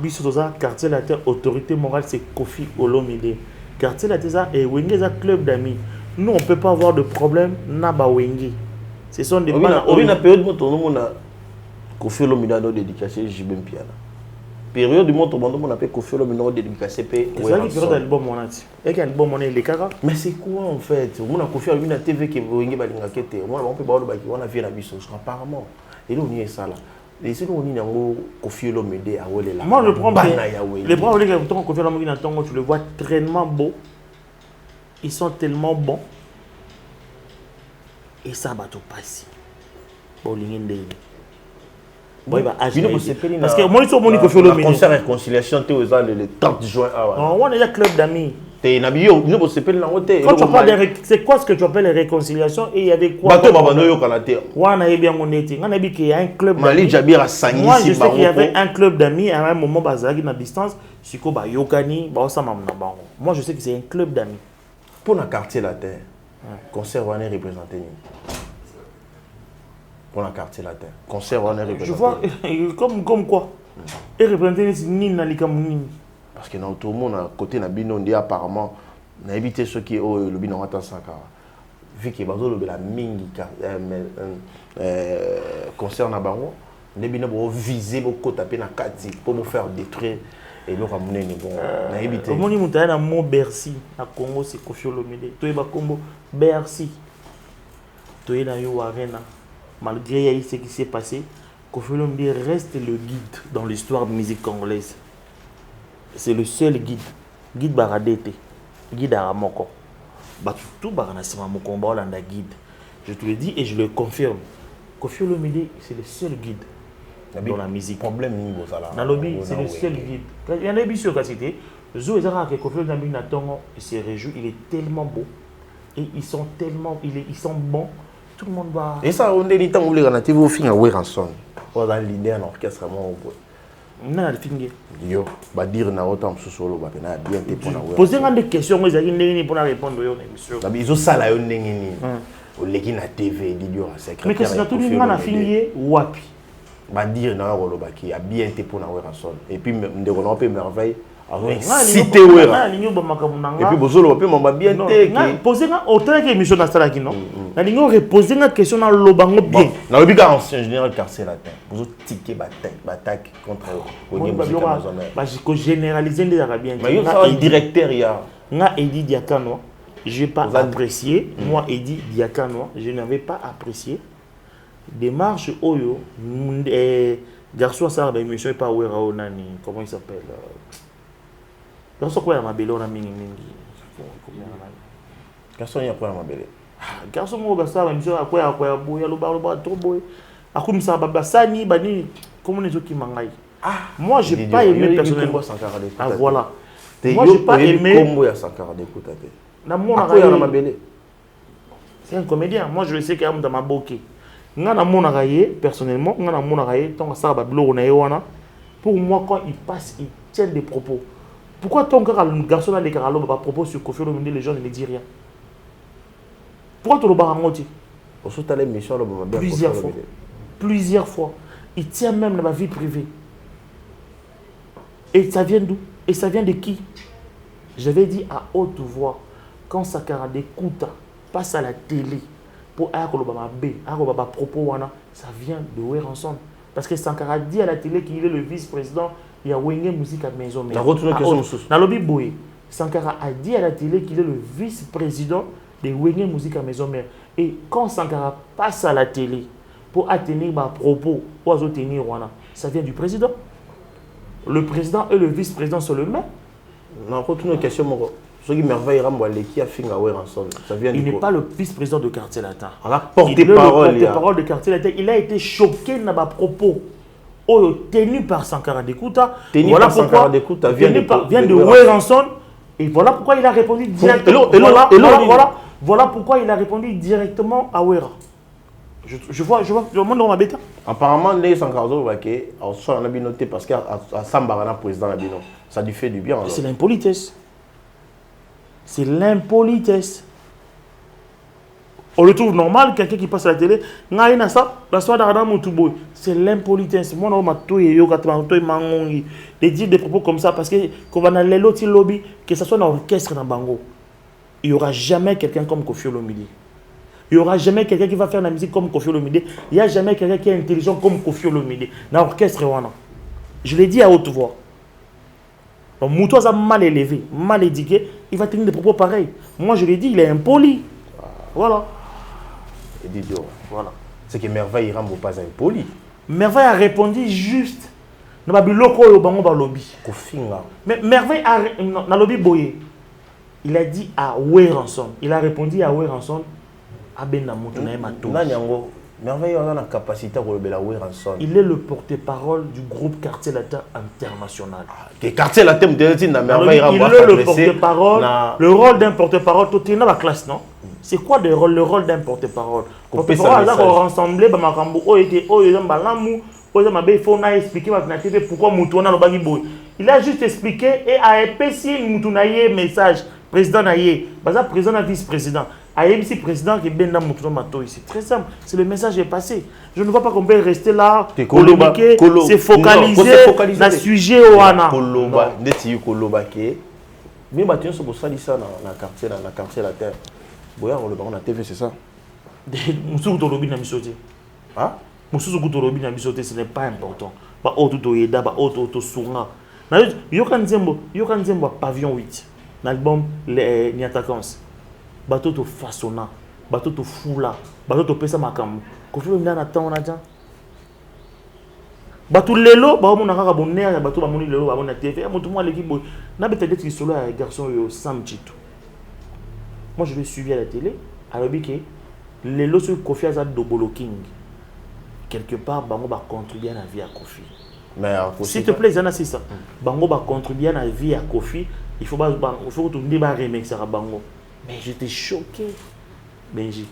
Biso toza quartier latin autorité morale c'est Kofi Olomide. Quartier latin et wenge za club d'amis. Nous on peut pas avoir de problème na ba wenge. Ce sont des bana on a période moto on a Kofi Olomide do dédicacé Jibem Piana. Période du moto on a appelé Kofi Olomide dédicacé pe. C'est ça qui période album on a dit. Et quel album on est les kaka. Mais c'est quoi en fait? On a Kofi Olomide TV qui wenge balinga kete. On peut pas on a vu la biso apparemment. Et là on y est ça là. Et si on y a Kofi Olomide à Wele là. Moi je prends les bras Olomide quand Kofi Olomide dans ton tu le vois tellement beau. Ils sont tellement bons. Et ça va tout passer. Bon l'ingende. Bon parce que moi ils sont bons Kofi Olomide. Concert réconciliation tu aux le 30 juin ah. Non, on est un club d'amis. Quand c'est quoi ce que tu appelles les réconciliations et il y avait quoi? Moi je sais qu'il y avait un club d'amis à un moment basé à distance. Moi je sais que c'est un club d'amis. Pour le quartier latin, concert on est représenté. Pour le quartier latin, concert on est représenté. Je vois, comme quoi. Et représenté ni dans les Camerounais. Parce que dans tout le monde, à côté de Bino, on dit apparemment, on a évité ceux qui ont le Bino en Sankara. Vu qu'il y a la mingi concert na bango, on a visé beaucoup taper na kati pour vous faire détruire et nous ramener bon. On a évité. Comment on a un mot Bercy à Congo c'est Koffi Olomide. Tu es ba Congo Bercy. Tu es dans yo arena. Malgré ce qui s'est passé, Koffi Olomide reste le guide dans l'histoire de la musique congolaise. C'est le seul guide. Guide Baradete. Guide Aramoko. Tout Baranasima Mokomba Olanda guide. Je te le dis et je le confirme. Koffi Olomide, c'est le seul guide dans la musique. Problème niveau ça là. Nalobi, c'est le seul guide. Il y en a bien sûr que Zo Ezara que Koffi Olomide il se réjouit, il est tellement beau et ils sont tellement ils sont bons. Tout le monde va. Et ça on est dit tant oublier na TV au fin à Weranson. On a l'idée en orchestre moi. Non, le fingue. Yo, va dire na autant solo ba na bien te pour na Weranson. Posez des questions aux amis pour répondre yo émission. Là ils ont ça là yo ndengini. Au legi na TV dit secrétaire. Mais qu'est-ce que tout le monde a fingue wapi? Va dire na roloba qui a bien te pour na Weranson. Et puis ndeko na pe merveille. Cité Wera. Et puis bozolo pe mamba bien te. Posez nga autant que émission na sala ki non. Na lingo reposer nga question na lobango bien. Na lobi ka ancien général quartier latin. Bozo ticket bataille contre Oye musique amazonais. Ba ko généraliser les arabiens. Mais yo ça directeur ya. Nga Edi Diakano, j'ai pas apprécié. Moi Edi Diakano, je n'avais pas apprécié. Démarche Oyo garçon ça ba émission pas Wera Onani, comment il s'appelle? Garçon quoi ya mabele on a mingi. Garçon ya quoi ya mabele. Garçon mo ba ça émission quoi boya lo ba trop boy. Akumisa ba sani bani comment les autres qui mangai. Moi j'ai pas aimé personnellement. Ah voilà. Moi j'ai pas aimé combo ya Sankara d'écoute. Na mon mabele. C'est un comédien. Moi je le sais qu'il y a dans ma boké. Nga na mon personnellement, nga na mon tant ça ba blog na wana. Pour moi quand il passe il tient des propos. Pourquoi ton garçon là les caralo ba propos sur Koffi Olomide les gens ne disent rien? Pourquoi tu le barangoti? Plusieurs fois. Il tient même dans ma vie privée. Et ça vient d'où? Et ça vient de qui? J'avais dit à haute voix, quand Sankara d'écoute passe à la télé pour avoir propos, ça vient de Weranson. Parce que Sankara dit à la télé qu'il est le vice-président, il y a Wenge Musique à Maison Mère. Sankara a dit à la télé qu'il est le vice-président de Wenge Musique à Maison Mère. Et quand Sankara passe à la télé pour tenir ma propos, pour tenir ça vient du président. Le président et le vice-président sont le même. Non, retourne une question. Il n'est pas le vice-président de Quartier Latin. Il est le porte-parole de Quartier Latin. Il a été choqué dans ma propos tenu par Sankara Dekuta. Voilà pourquoi vient de Weranson. Et voilà pourquoi il a répondu directement. Voilà pourquoi il a répondu directement à Wera. Je vois le monde dans ma bêta. Apparemment, les Sankara sont noté parce qu'à Sambarana président ça lui fait du bien. C'est l'impolitesse. C'est l'impolitesse. On le trouve normal, quelqu'un qui passe à la télé, c'est l'impolitesse. Moi, de dire des propos comme ça parce que quand on a les lobby, que ce soit dans l'orchestre dans Bango, il n'y aura jamais quelqu'un comme Koffi Olomide. Il n'y aura jamais quelqu'un qui va faire la musique comme Koffi Olomide. Il n'y a jamais quelqu'un qui est intelligent comme Koffi Olomide. Dans l'orchestre, je l'ai dit à haute voix. Donc, Moutois a mal élevé, mal éduqué, il va tenir des propos pareils. Moi, je l'ai dit, il est impoli. Voilà. Voilà. C'est que Merveille ne rend pas impoli. Merveille a répondu juste. Mais Merveille a dans lobby boyé. Il a dit à Weranson. Il a répondu à Weranson. Merveille a la capacité de Weranson. Il est le porte-parole du groupe Quartier Latin International. Quartier Latin, il est le porte-parole. Le rôle d'un porte-parole, tout est dans la classe, non? C'est quoi le rôle d'un porte-parole? Porte-parole, là, on rassemble, il a juste expliqué et a épaissé un message. président naïe, président na vice-président. Aïe, si président qui est bien dans mon mato ici. Très simple. C'est le message est passé. Je ne vois pas qu'on peut rester là, polémiquer, se focaliser sur le sujet au Wana. Koloba, ndeti koloba ke. Mais bâtiment sont pour ça ça dans quartier la terre. Boya on le baron na TV c'est ça. Musuku tolobi na misote. Hein? Musuku tolobi na misote, ce n'est pas important. Ba auto yeda, ba auto sunga. Na yoka nzembo pavillon 8. L'album les Niatakans. Bateau to façonna, bateau to foula, bateau to pesa makam. Kofi mna na temps na jan. Bateau lelo, ba mo na kaka bonner, bateau ba moni lelo ba mona TV. Mo tout moi l'équipe boy. Na bete d'être qui solo un garçon yo Sam Chito. Moi je l'ai suivi à la télé, alors que lelo sur Kofi Azad Dobolo King. Quelque part bango ba contribuer à la vie à Kofi. Mais s'il te plaît, c'est ça. Bango va contribuer à la vie à Kofi. Il faut que tu me remixer à Bango. Mais j'étais choqué. Benji.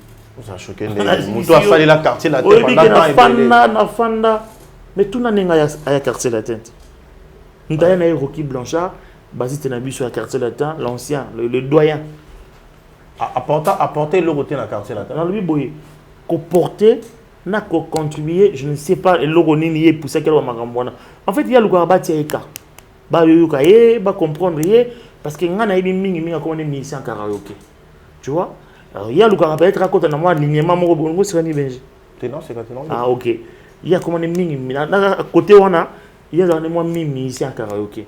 Ça a choqué. Tu as fallu la quartier la tête. Mais tout n'a pas à la quartier la tête. Nous avons eu Rocky Blanchard, basé sur la quartier la tête, l'ancien, le doyen. Apporter le côté dans la quartier la tête. Dans le boy, porter. N'a qu'à contribuer, je ne sais pas, le logo ni pour ça qu'elle va m'accompagner. En fait, il y a le gars qui est ba comprendre parce que ngana ibi mingi comme on est musicien karaoké. Tu vois? Alors il y a le gars peut-être raconter na moi lignement mo bongo c'est ni benji. Non, c'est quand non. Ah OK. Il y a comme on est mingi à côté on a il y a dans moi musicien karaoké.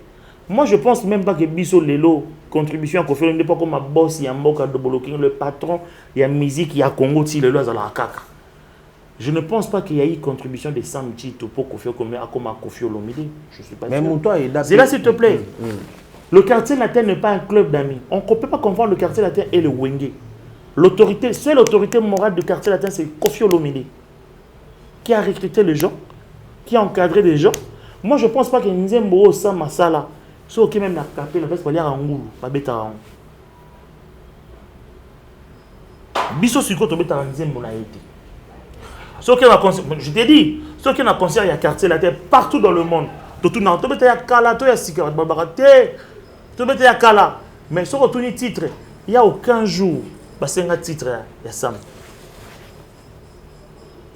Moi je pense même pas que biso lelo contribution à Kofi n'est pas comme ma boss ya mboka de Boloking le patron il y a musique il y a Congo ti lelo azala kaka. Je ne pense pas qu'il y ait une contribution de Sam Chito pour Kofi comme Kofi Olomide. Je suis pas sûr. Mais c'est là s'il te plaît. Le quartier latin n'est pas un club d'amis. On ne peut pas confondre le quartier latin et le Wenge. L'autorité, seule autorité morale du quartier latin, c'est Kofi Olomide. Qui a recruté les gens, qui a encadré les gens. Moi, je ne pense pas qu'il y ait une Nzembo Sam Masala. Sauf que même la capée, la veste, il y a un goulou, pas bêta. Bisso sur côté, bêta un Nzembo na été. Je t'ai dit, ceux qui ont un concert, il y a quartier la terre partout dans le monde. Tout le monde, il y a Kala, il y a Sika, il y a Kala. Mais sur le titre, il n'y a aucun jour, c'est un titre, il y a Sam.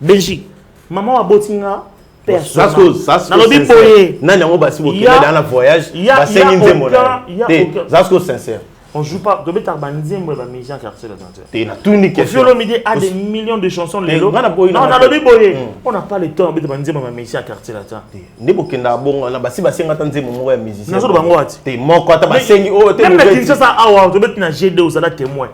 Benji, maman a botinga, personne. Ça c'est sincère. Non, non, il y a dans le voyage, il y a aucun sincère. On ne joue pas. Tu peux faire des musiciens quartier là. Tu as tout niqué. Kofi Olomide a des millions de chansons. Non, on n'a pas le temps de faire des musiciens quartier là. Ne pas kenda bon na basi basi ngata nzemo mo ya musicien. Nazo bango ati. Te moko ata basengi o te mo. Même ça ça awa to bet na G2 osala témoin.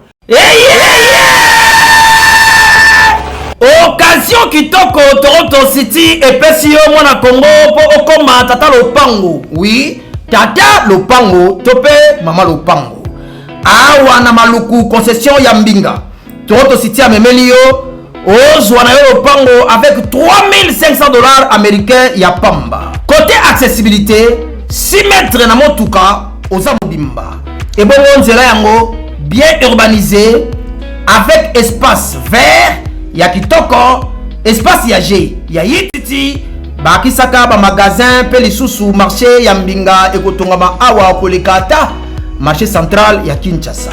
Occasion kitoko Toronto City et pesi yo mwana Congo po okoma tata lopango. Oui, tata lopango tope mama lopango. Awa na maluku concession ya Mbinga. Toronto City a memeli yo ozwa na yo lopango avec $3,500 américains ya pamba. Côté accessibilité, 6 mètres na motuka oza mobimba. Et bon nzela yango bien urbanisé avec espace vert ya kitoko, espace ya G, ya yititi, bakisaka ba magasin pe lisusu marché ya Mbinga ekotongama awa kolekata marché central ya Kinshasa.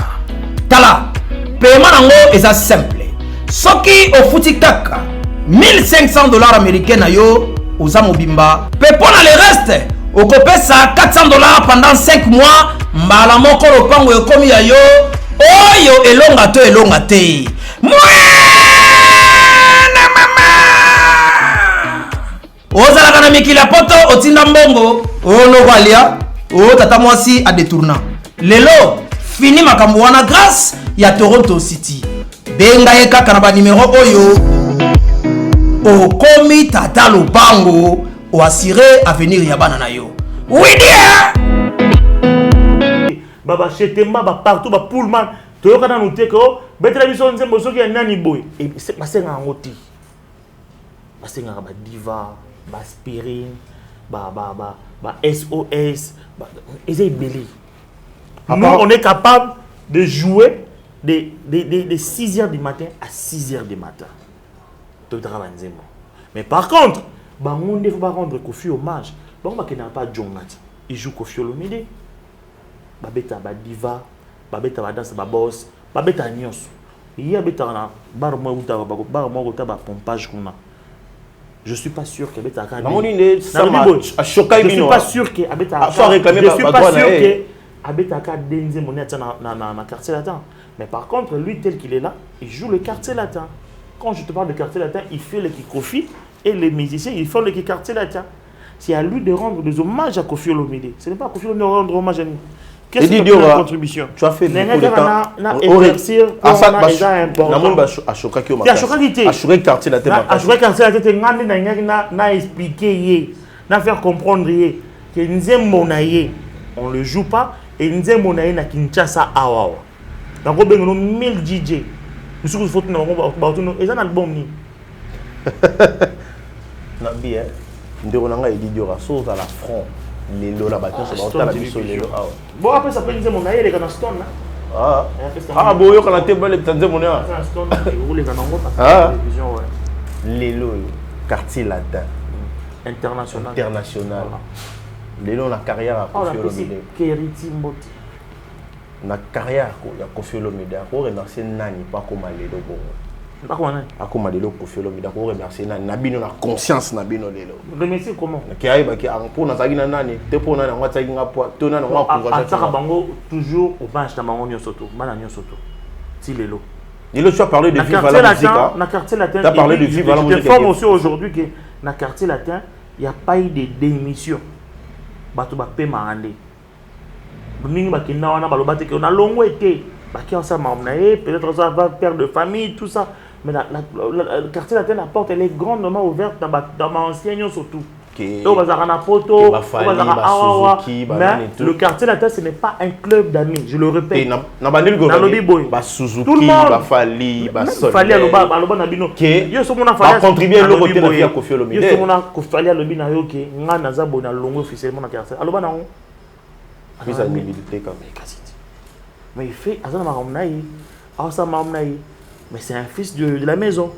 Tala, paiement nango eza simple. Soki ofuti kaka $1,500 américains na yo oza mobimba. Pe pona le reste, okopesa $400 pendant 5 mois. Mbala moko lopango ekomi ya yo. Oyo elonga to elonga te. Mwana mama. Ozalaka na mikila poto otinda mbongo. Ono kwalia. O tata mwasi a détourna. Lelo fini makambo wana grâce ya Toronto City. Benga ye kaka na ba numéro oyo. Okomi tata lopango o assurer avenir ya bana na yo. Oui dia. Baba chetemba ba partout ba pullman toyoka na nuteko betela biso nzembo soki ya nani boy et c'est basenga ngoti. Basenga ba diva, ba aspirine, ba SOS, ils belli. Nous on est capable de jouer de 6h du matin à 6h du matin. Mais par contre, il ne faut pas rendre Kofi hommage. Il n'y a pas de Jongat. Il joue Kofi Olomide. Babeta, Diva, babeta badanse baboss babeta nyonso iya beta na bar mo uta bar mo uta ba pompage kuna je suis pas sûr que beta ka na moni ne sama a choqué je suis pas sûr que abeta faut réclamer je suis pas sûr que abeta ka denze monnaie na quartier latin mais par contre lui tel qu'il est là il joue le quartier latin quand je te parle de quartier latin il fait le Kofi et les musiciens ils font le quartier latin c'est à lui de rendre des hommages à Kofi Olomide ce n'est pas à Kofi Olomide de rendre hommage à nous. Qu'est-ce que tu as contribution? Tu as fait beaucoup de temps. Exercer important. À choquer qui à choquer quartier la tête. À choquer quartier la tête. Na expliquer na faire comprendre que Nzem Monaye on le joue pas et Nzem Monaye na Kinshasa awa. Donc on a 1000 DJ. Nous sommes faut na ba et un album ni. Na bien. Ndeko nanga Didiora so à la front. Les lots là-bas, c'est la mission les lots. Bon, après ça peut dire mon aïe, les gars, stone là. Ah, bon, yo, quand la tête, les tendez mon aïe. Les lots, quartier latin. International. Les lots, la carrière à Kofi Olomide. Keriti Mboti. La carrière à Kofi Olomide. On remercie Nani, pas comme les lots. Akoma de Kofi Olomide ko remercier na bino na conscience na bino lelo remercier comment ki aiba ki pour na zagi na nani te pour na ngwa tsaki ngapwa to na ngwa ko ngwa tsaka bango toujours au banche na bango nyo soto bana nyo soto ti lelo tu as parlé de vivre la musique na quartier latin tu as parlé de vivre la musique je te forme aussi aujourd'hui que na quartier latin il y a pas eu de démission bato ba pema ande mingi ba kinda wana baloba te que na longo été ba ki ensemble peut-être ça va père de famille tout ça. Mais le quartier latin, la porte elle est grandement ouverte dans ma ancienne surtout. Mais le quartier latin, ce n'est pas un club d'amis, je le répète. Tout le monde Fali, contribuer à côté de la Kofi Olomide. Mais il fait mais c'est un fils de la maison.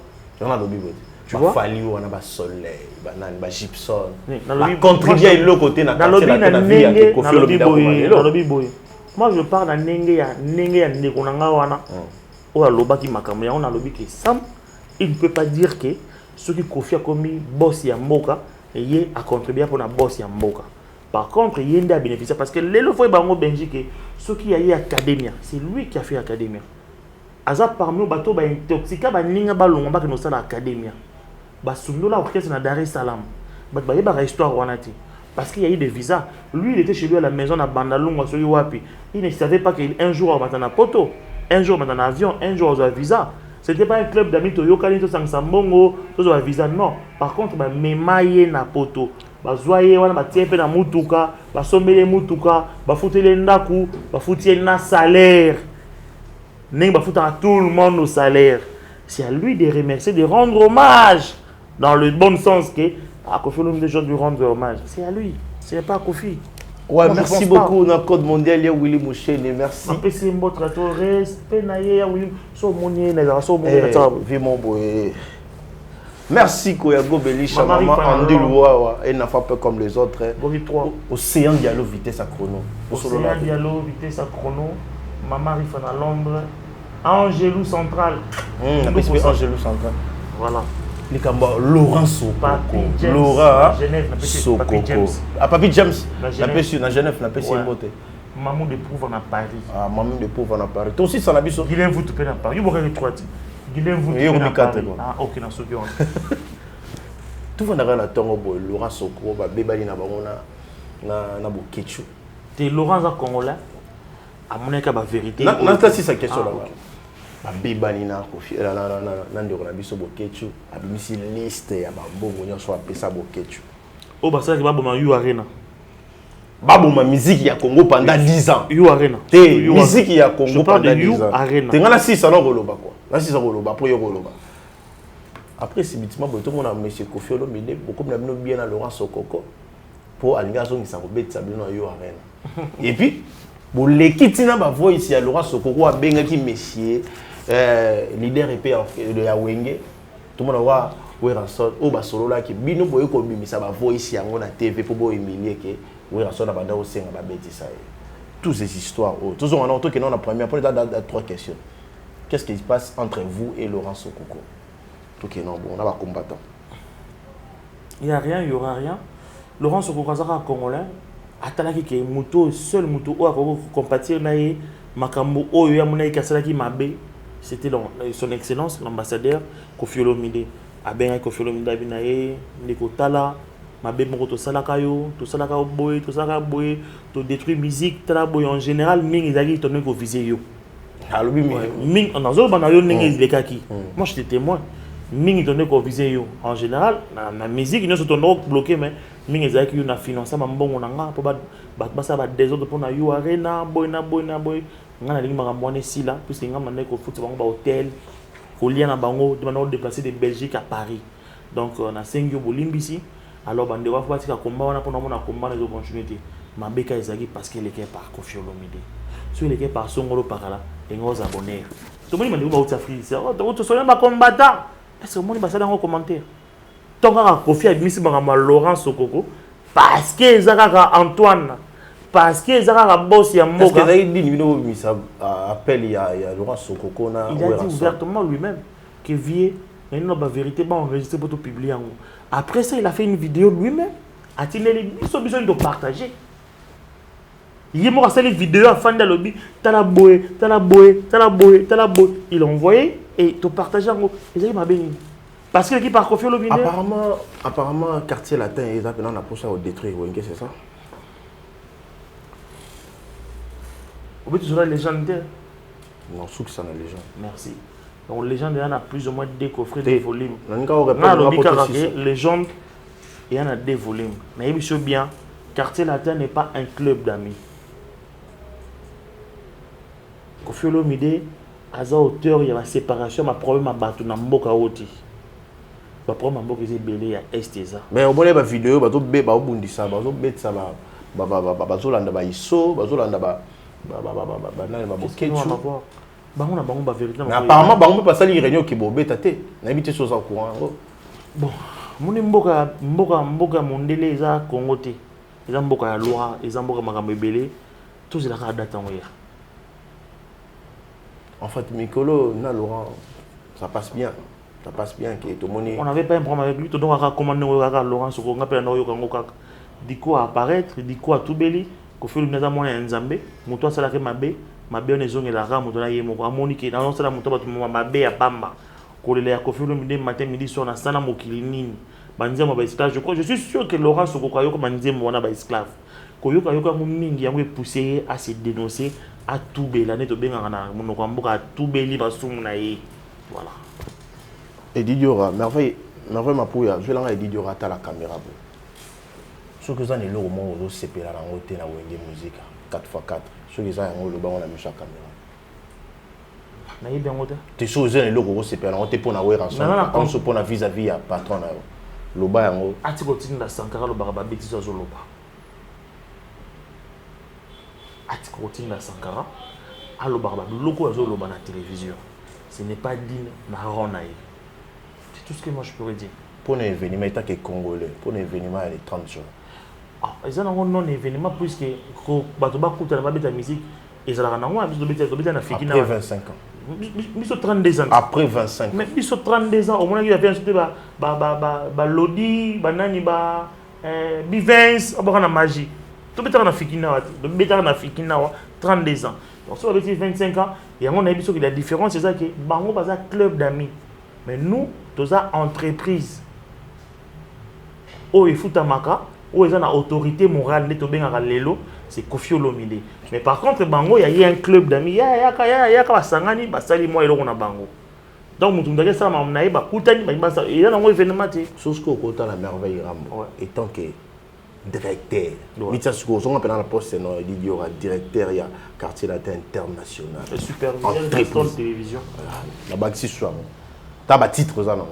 Tu vois? Fali on a bas soleil, banane, bas gypsum. Contribuer à l'autre côté na vie à Kofi Olomide. Moi je parle de nenge nekonanga wana. O a loba ki makambo ya on a lobi ki Sam, il ne peut pas dire que ce qui Kofi a commis boss ya mboka et a contribué pour na boss ya mboka. Par contre, il y a bénéficié parce que les fois bango Belgique ce qui a eu académia, c'est lui qui a fait académia. Aza parmi nous bateau ba intoxica ba ninga ba longa ba que nous ça l'académia. Ba sundola orchestre na Dar es Salaam. Ba ba yeba histoire wanati parce qu'il y a eu des visas. Lui il était chez lui à la maison à Bandalunga sur Wapi. Il ne savait pas qu'un jour on va dans poto, un jour on va dans avion, un jour on a visa. C'était pas un club d'amis to yokani to sangsambongo, to a visa non. Par contre ba memaye na poto. Bazoye wana batiepe na mutuka, basombele mutuka, bafutele ndaku, bafutiele na salaire. Ning bafuta à tout le monde au salaire. C'est à lui de remercier, de rendre hommage dans le bon sens que à Kofi Olomide des gens lui rendre hommage. C'est à lui, c'est pas à Kofi. Ouais, moi, merci beaucoup dans le code mondial ya Willy Mouchene, merci. Après c'est votre respect na ya Willy so monier na so monier na vivement boy. Merci Koyago Belisha, maman Andy Louawa, et n'a pas peur comme les autres. Océan Diallo, vitesse à chrono. Océan Diallo, vitesse à chrono. Maman Rifan à Londres. Angelou Central. Angelou Central. Voilà. Laurent Sokoko. Laurent Sokoko. Ah, Papi James. Na Genève, na PC Moté. Maman de Prouve à Paris. Ah, maman de Prouve à Paris. Toi aussi, ça n'a pas besoin. Il est vous tout à Paris. Il vous trois. Ah, ok, na soki on. Tout va dans la tongo boy, Laurent Sokoko, ba bebali na bango na bokechu. T'es Laurent za congolais. À mon avis, la vérité. Non, c'est sa question là. Ba bebali na Kofi na ndeko na biso bokechu, abimisi liste ya bambongo nyonso apesa bokechu. Oh ba ça que babo ma yu arena. Babo ma musique ya Congo pendant 10 ans. Yu arena. Te musique ya Congo pendant 10 ans. Arena. Te ngana 6 ans koloba quoi. Là 6 ans koloba pour yo koloba. Après c'est bêtement tout le monde a monsieur Kofi Olomide beaucoup na bino bien na Laurent Sokoko pour alinga zo ngisa ko betsa bino yo arena. Et puis bon l'équipe na ba voix ici à Laurent Sokoko a benga ki monsieur leader EP de ya Wenge. Tout le monde va wera so o ba solo là ki bino boye ko bimisa ba voix ici yango na TV pour bo humilier que wera so na banda o senga ba betisa. toutes ces histoires. Tous on a autre que non la première. Pour les 3 questions. Qu'est-ce qui se passe entre vous et Laurent Sokoko? Tout qui est non bon, on a pas combattant. Il n'y a rien, il n'y aura rien. Laurent Sokoko Zara congolais. Atalaki ke moto seul moto ou ako compatir na ye makambo oyo ya mona ikasalaki mabe. C'était son excellence l'ambassadeur Koffi Olomide. Abenga Koffi Olomide binaye ndeko tala mabe moko to salaka yo, to salaka boy, to détruire musique tala boy en général mingi zaki tonné ko viser yo. Alobi mingi on azo bana yo ndenge lekaki. Moi j'étais témoin. Mingi tonné ko viser yo. En général na musique nous sont bloqué mais mingi zaki yo na financer mambongo nanga po ba ça ba désordre pour na yo arena boy ngana lingi makambo wana esila puisque ngamba ndeko futi bango ba hôtel kolia na bango demandons de déplacer de Belgique à Paris. Donc on a 5 jours bolimbisi alors bande wa fa tika combat wana pour na mona combat les opportunités mabeka ezaki parce qu'il est par Koffi Olomide so il est par Songolo Pakala et ngos abonnés tout le monde m'a dit ba Afrique c'est to soyons ba combattant est-ce que moni ba ça dans commentaire donc Koffi a mis makambo Laurent Sokoko parce que ezaka Antoine parce que Zara boss ya mboka. Est-ce que dit niveau misa appel il y a Laurent Sokoko na il a dit ouvertement lui-même que vie maintenant la vérité ba enregistré pour tout publier en. Après ça il a fait une vidéo lui-même a-t-il les besoin de partager. Il est mort à cette vidéo à fan de lobby tala boy il a envoyé et to partager en ils ont m'a béni parce que l'équipe a confié le vidéo. Apparemment quartier latin ils a maintenant la prochaine au détruire c'est ça. Vous êtes toujours la légende. Non, c'est que ça la légende. Merci. Donc, légende, il y en a plus ou moins 2 coffrets de volumes. La légende, il y en a 2 volumes. Mais il bien, Quartier Latin n'est pas un club d'amis. Koffi Olomide, à sa hauteur, il y a une séparation, ma problème à battre dans Mboka Oti. Ma problème à Mboka est belé à Esteza. Mais au moins, la vidéo, il y a un bundisa, il y a un bundisa, il y a un iso, il y a un apparemment bango pas ça les réunions qui bobé taté n'habite chose en courant bon moni mboka mondele eza Congo te eza mboka ya loi eza mboka makambo ebele tous la ka date en hier en fait Mikolo na Laurent ça passe bien que tout moni on n'avait pas un problème avec lui tout donc à commander Laurent Sokoko ngapela na yo kango kaka diko apparaître diko à tout beli Koffi Olomide za mwana nzambe moto asala ke mabe on ezonge la rame moto na ye moko amoni ke na sala moto ba mabe ya pamba kolela ya Koffi Olomide matin midi soir na sana mokili nini banzema ba esclave je suis sûr que Laurent Sokoko ayoko banzema wana ba esclave koyoka yoka mingi yango pousser à se dénoncer à tout bela neto benga na monoko mboka tout beli ba sumu na ye voilà et Didiora merveille mapuya je langa Didiora ta la caméra bo ce que ça n'est le moment où c'est pela na ngote na wenge musique 4x4 ce que ça yango le bango na misha caméra na yebe ngote te choses ne le go c'est pela ngote pona wera ensemble on se pona vis-à-vis ya patron na yo lo ba yango atiko tinda Sankara lo ba bêtise zo lo ba atiko tinda Sankara alo ba loko zo lo ba na télévision ce n'est pas digne na rona yi c'est tout ce que moi je pourrais dire pour un événement état que congolais pour un événement il est 30 jours. Ah, ils ont un événement puisque bato ba kuta ba beta musique et ça la nango biso beta na fiki na après 25 ans. Biso 32 ans. Après 25 ans. Mais biso 32 ans au moins il a fait insulter ba lodi ba nani ba Bivens abaka na magie. To beta na fiki na to beta na fiki na 32 ans. Donc sur les 25 ans, il y a mon avis sur que la différence c'est ça que bango ba club d'amis. Mais nous, tous a entreprise. Oh, il faut tamaka. Où ils ont une autorité morale, c'est Koffi Olomide. Mais par contre, Bango, il y a un club d'amis. Il y a Sangani, Basali, moi, il y a Bango. Donc, nous avons ça, il y a un événement. Chose qu'on compte la merveille, étant que directeur, on appelle la poste, il y aura directeur, il y a quartier latin international. Superviseur de télévision. La bague, c'est soit. Tu as un titre, ça, non?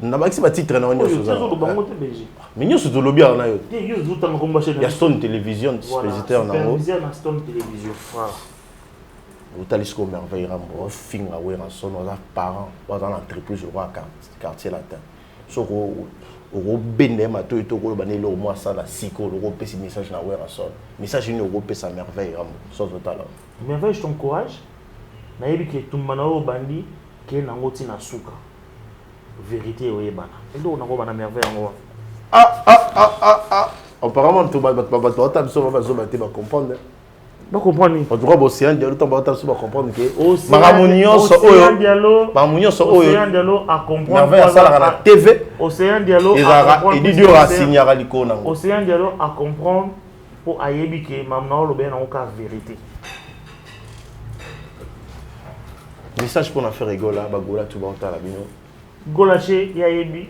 Nabaki c'est pas titre na onyo soza. Mais nous sur le lobby on a yo. Il y a Stone Télévision distributeur na ngo. Stone Télévision. Voilà. Utalisco merveille rambo finga we na son nos parents dans l'entreprise roi quartier latin. au bende ma to ko ba ne lo moi ça la siko le pe message na wera son message ni au pe sa merveille sans total merveille je t'encourage na yebi ke tumbana o bandi ke na ngoti na suka vérité o yebana elo na ko bana merveille ngo apparemment tout ba ta biso ba zo ba te ba comprendre ba comprendre en tout cas océan dialo to ba ta biso ba comprendre ke Maramunio so oyo Océan Diallo a comprendre merveille ça la TV Océan Diallo il dit dio rasignara likona Océan Diallo a comprendre pour ayebi ke mamna lo ben na ka vérité message pour na faire rigola ba gola tout ba ta la bino golache ya yebi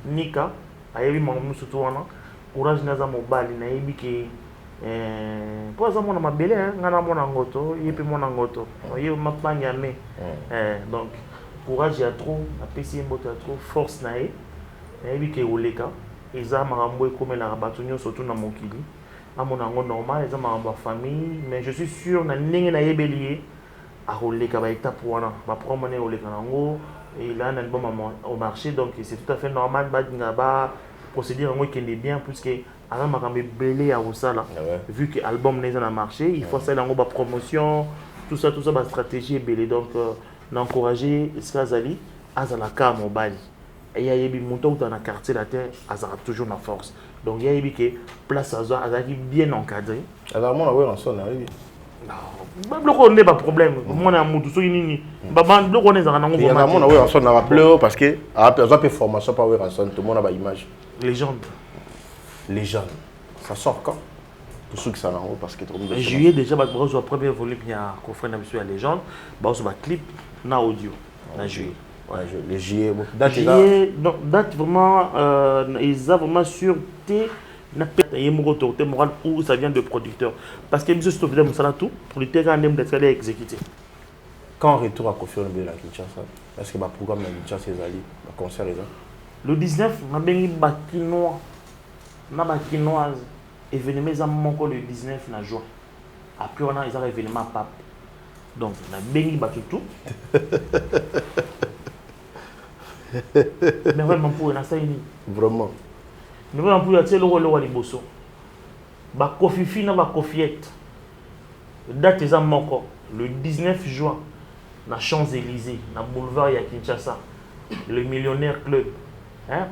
nika ayebi mamu surtout wana courage naza mobali na yebi ke po aza mona mabele ngana mona ngoto yepi mona ngoto ye mapanya me donc courage ya trop apesi mboto ya trop force na ye na yebi ke oleka eza makambo ekomela bato nyonso surtout na mokili amona ngo normal eza makambo ya famille mais je suis sûr na ndenge na yebeli ye akoleka ba étape wana ba promone oleka nango et là on a un bon moment au marché donc c'est tout à fait normal ba procédure ngo kende bien puisque ala makambe belé à osala vu que album n'est na marché il faut ça lango ba promotion tout ça ba stratégie belé donc n'encourager Skazali azala ka mobali et ya yebi monto dans la quartier la terre azara toujours na force donc ya yebi que place azaki bien encadré alors mon ouais en son arrive même le on n'est pas problème mon amour tout ça nini baba le on est dans nango il y a mon ouais en son a rappelé parce que a peu formation pas ouais en son tout le monde a ba image légende ça sort quand pour ceux qui sont en haut parce que trop de juillet déjà ba reçoit premier volume il y a coffret na monsieur la légende ba reçoit clip na audio na juillet les juillet date vraiment ils ont vraiment sûreté na autorité morale où ça vient de producteur parce que monsieur Stofile Moussala tout pour le terrain même d'être exécuté quand retour à Kofi Olomide à Kinshasa est-ce que ma programme à Kinshasa ezali ba concert ezali le 19 na bengi bakinois na bakinoise événement za moko le 19 na juin après on a ils ont événement pape donc na bengi batutu mais vraiment pour na saini vraiment mais vraiment pour yatse lo liboso ba kofifi na ba kofiette date za moko le 19 juin na Champs-Élysées na boulevard ya Kinshasa le millionnaire club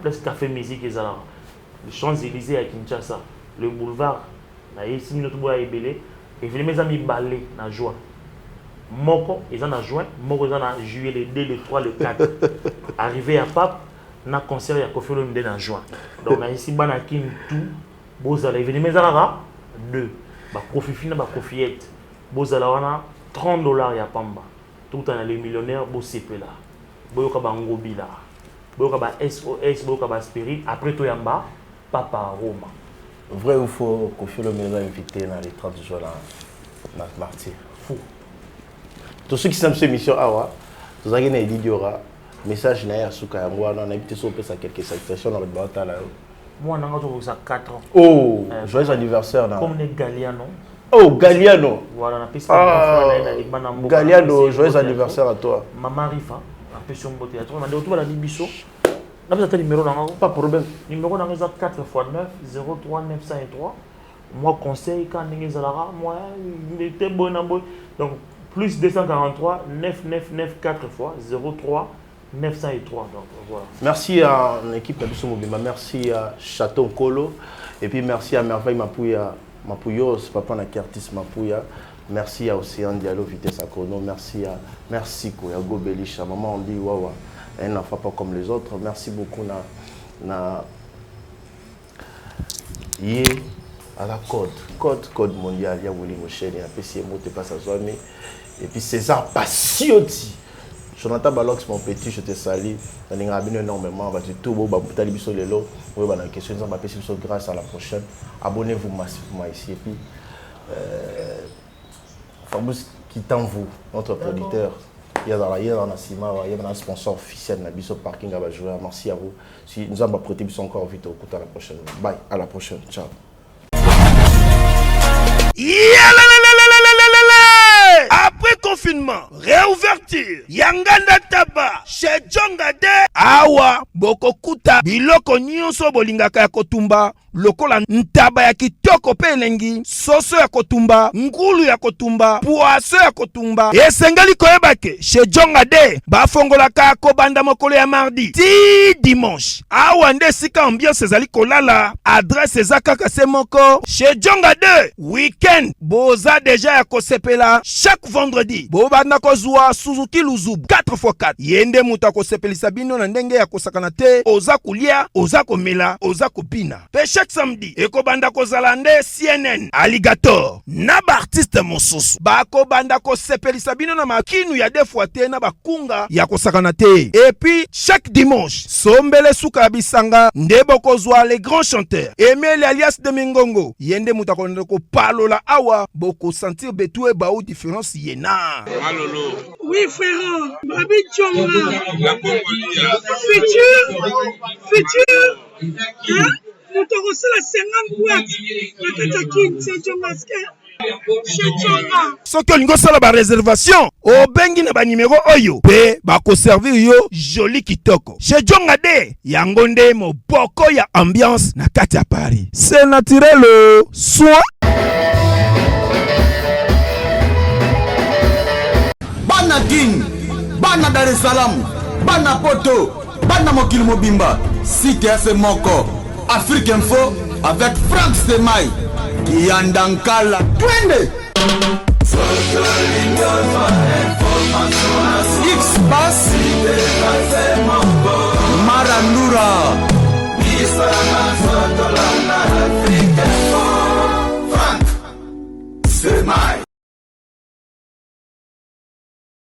plus café musique ezala le Champs-Élysées à Kinshasa le boulevard na ici minute boya ebele événement za mibale na juin moko eza na juin moko eza na juillet le 2 le 3 le 4 arrivé à Pape na concert ya Kofi Olomide na juin donc na ici bana kin tout bozala événement za 2 ba Kofi fina ba Kofiette bozala wana $30 ya pamba tout en les millionnaires bo sepela boyoka ba ngobila boyoka ba SOS boyoka ba Spirit après to yamba papa Roma vrai ou faux Kofi Olomide a invité dans les 30 jours là na martyr fou tous ceux qui sont cette émission awa tous avez na dit diora message na ya suka ya mwana na invité so pesa quelques salutations dans le batala moi nanga to ça 4 ans oh joyeux anniversaire na comme les Galliano oh Galliano voilà na pesa Galliano joyeux anniversaire à toi maman Rifa a pesa un boté à toi mande autour la biso na pesa numéro nanga pas problème numéro nanga 4 x 9 03 903 moi conseil quand ndenge zalara moi il était bon donc plus 243 999 4 fois 03 903 donc voilà. Merci à l'équipe de Mobima, merci à Château Kolo et puis merci à Merveille Mapouya Mapouyos papa na Curtis Mapouya, merci à Océan Diallo Vitesse Akono, merci Koya Gobelisha maman on dit wawa un enfant pas comme les autres, merci beaucoup na yé à la code mondial ya Willy Moshene a PC moté pas sa zone et puis César Passioti Jonathan Balox mon petit je te salue on a bien énormément va tout beau ba tali biso lelo oui ba na question ça m'a PC grâce à la prochaine abonnez-vous massivement ici et puis Fabrice qui t'envoie notre producteur il y a dans Sima il y a un sponsor officiel na biso parking à jouer merci à vous si nous avons prêté biso encore vite au coup à la prochaine bye à la prochaine ciao. Après qu'on confinement, réouverture, Yanganda Taba, chez Djongade, Awa, Bokokuta, Biloko Nyonso Bolingaka ya kotumba, lokola ntaba ya kitoko pe elengi, soso ya kotumba, ngulu ya kotumba, poaso ya kotumba. Esengali koyebake, chez Djongade, bafongolaka kobanda mokolo ya mardi, ti dimanche. Awa nde sika ambiance ezali kolala, adresse ezakaka se moko, chez Djongade, weekend, boza deja ya kosepela, chaque vendredi, bobanda kozwa Suzuki Luzubu, 4x4. Yende muta kosepelisa bino na ndenge ya kosakana te, oza kulia, oza komela, oza kopina. Pe chaque samedi, ekobanda kozala nde CNN, Alligator, na ba artiste mosusu. Bako banda kosepelisa bino na makinu ya defuate na bakunga ya kosakana te. Et puis, chaque dimanche, sombele suka bisanga, nde bokozwa les grands chanteurs. Emile alias de Mingongo, yende muta konde ko palola awa, boko sentir betue ba ou différence yena. Malolo. Oui frère, Babi Djonga. Futur. Hein? Nous te reçons la 50 boîtes. Le Katakin, c'est Djongaske. Soki olingo sala ba réservation, obengi na ba numéro oyo, pe ba ko servir yo joli kitoko. Chez Djongade, yango nde moboko ya ambiance na kati ya Paris. C'est naturel, soin. Bana Guine, Bana Dar es Salaam, Bana Poto, Bana Mokil Mobimba, Cité à Moko, Afrique Info avec Franck Semaï, Yandankala, Twende. X-Bass,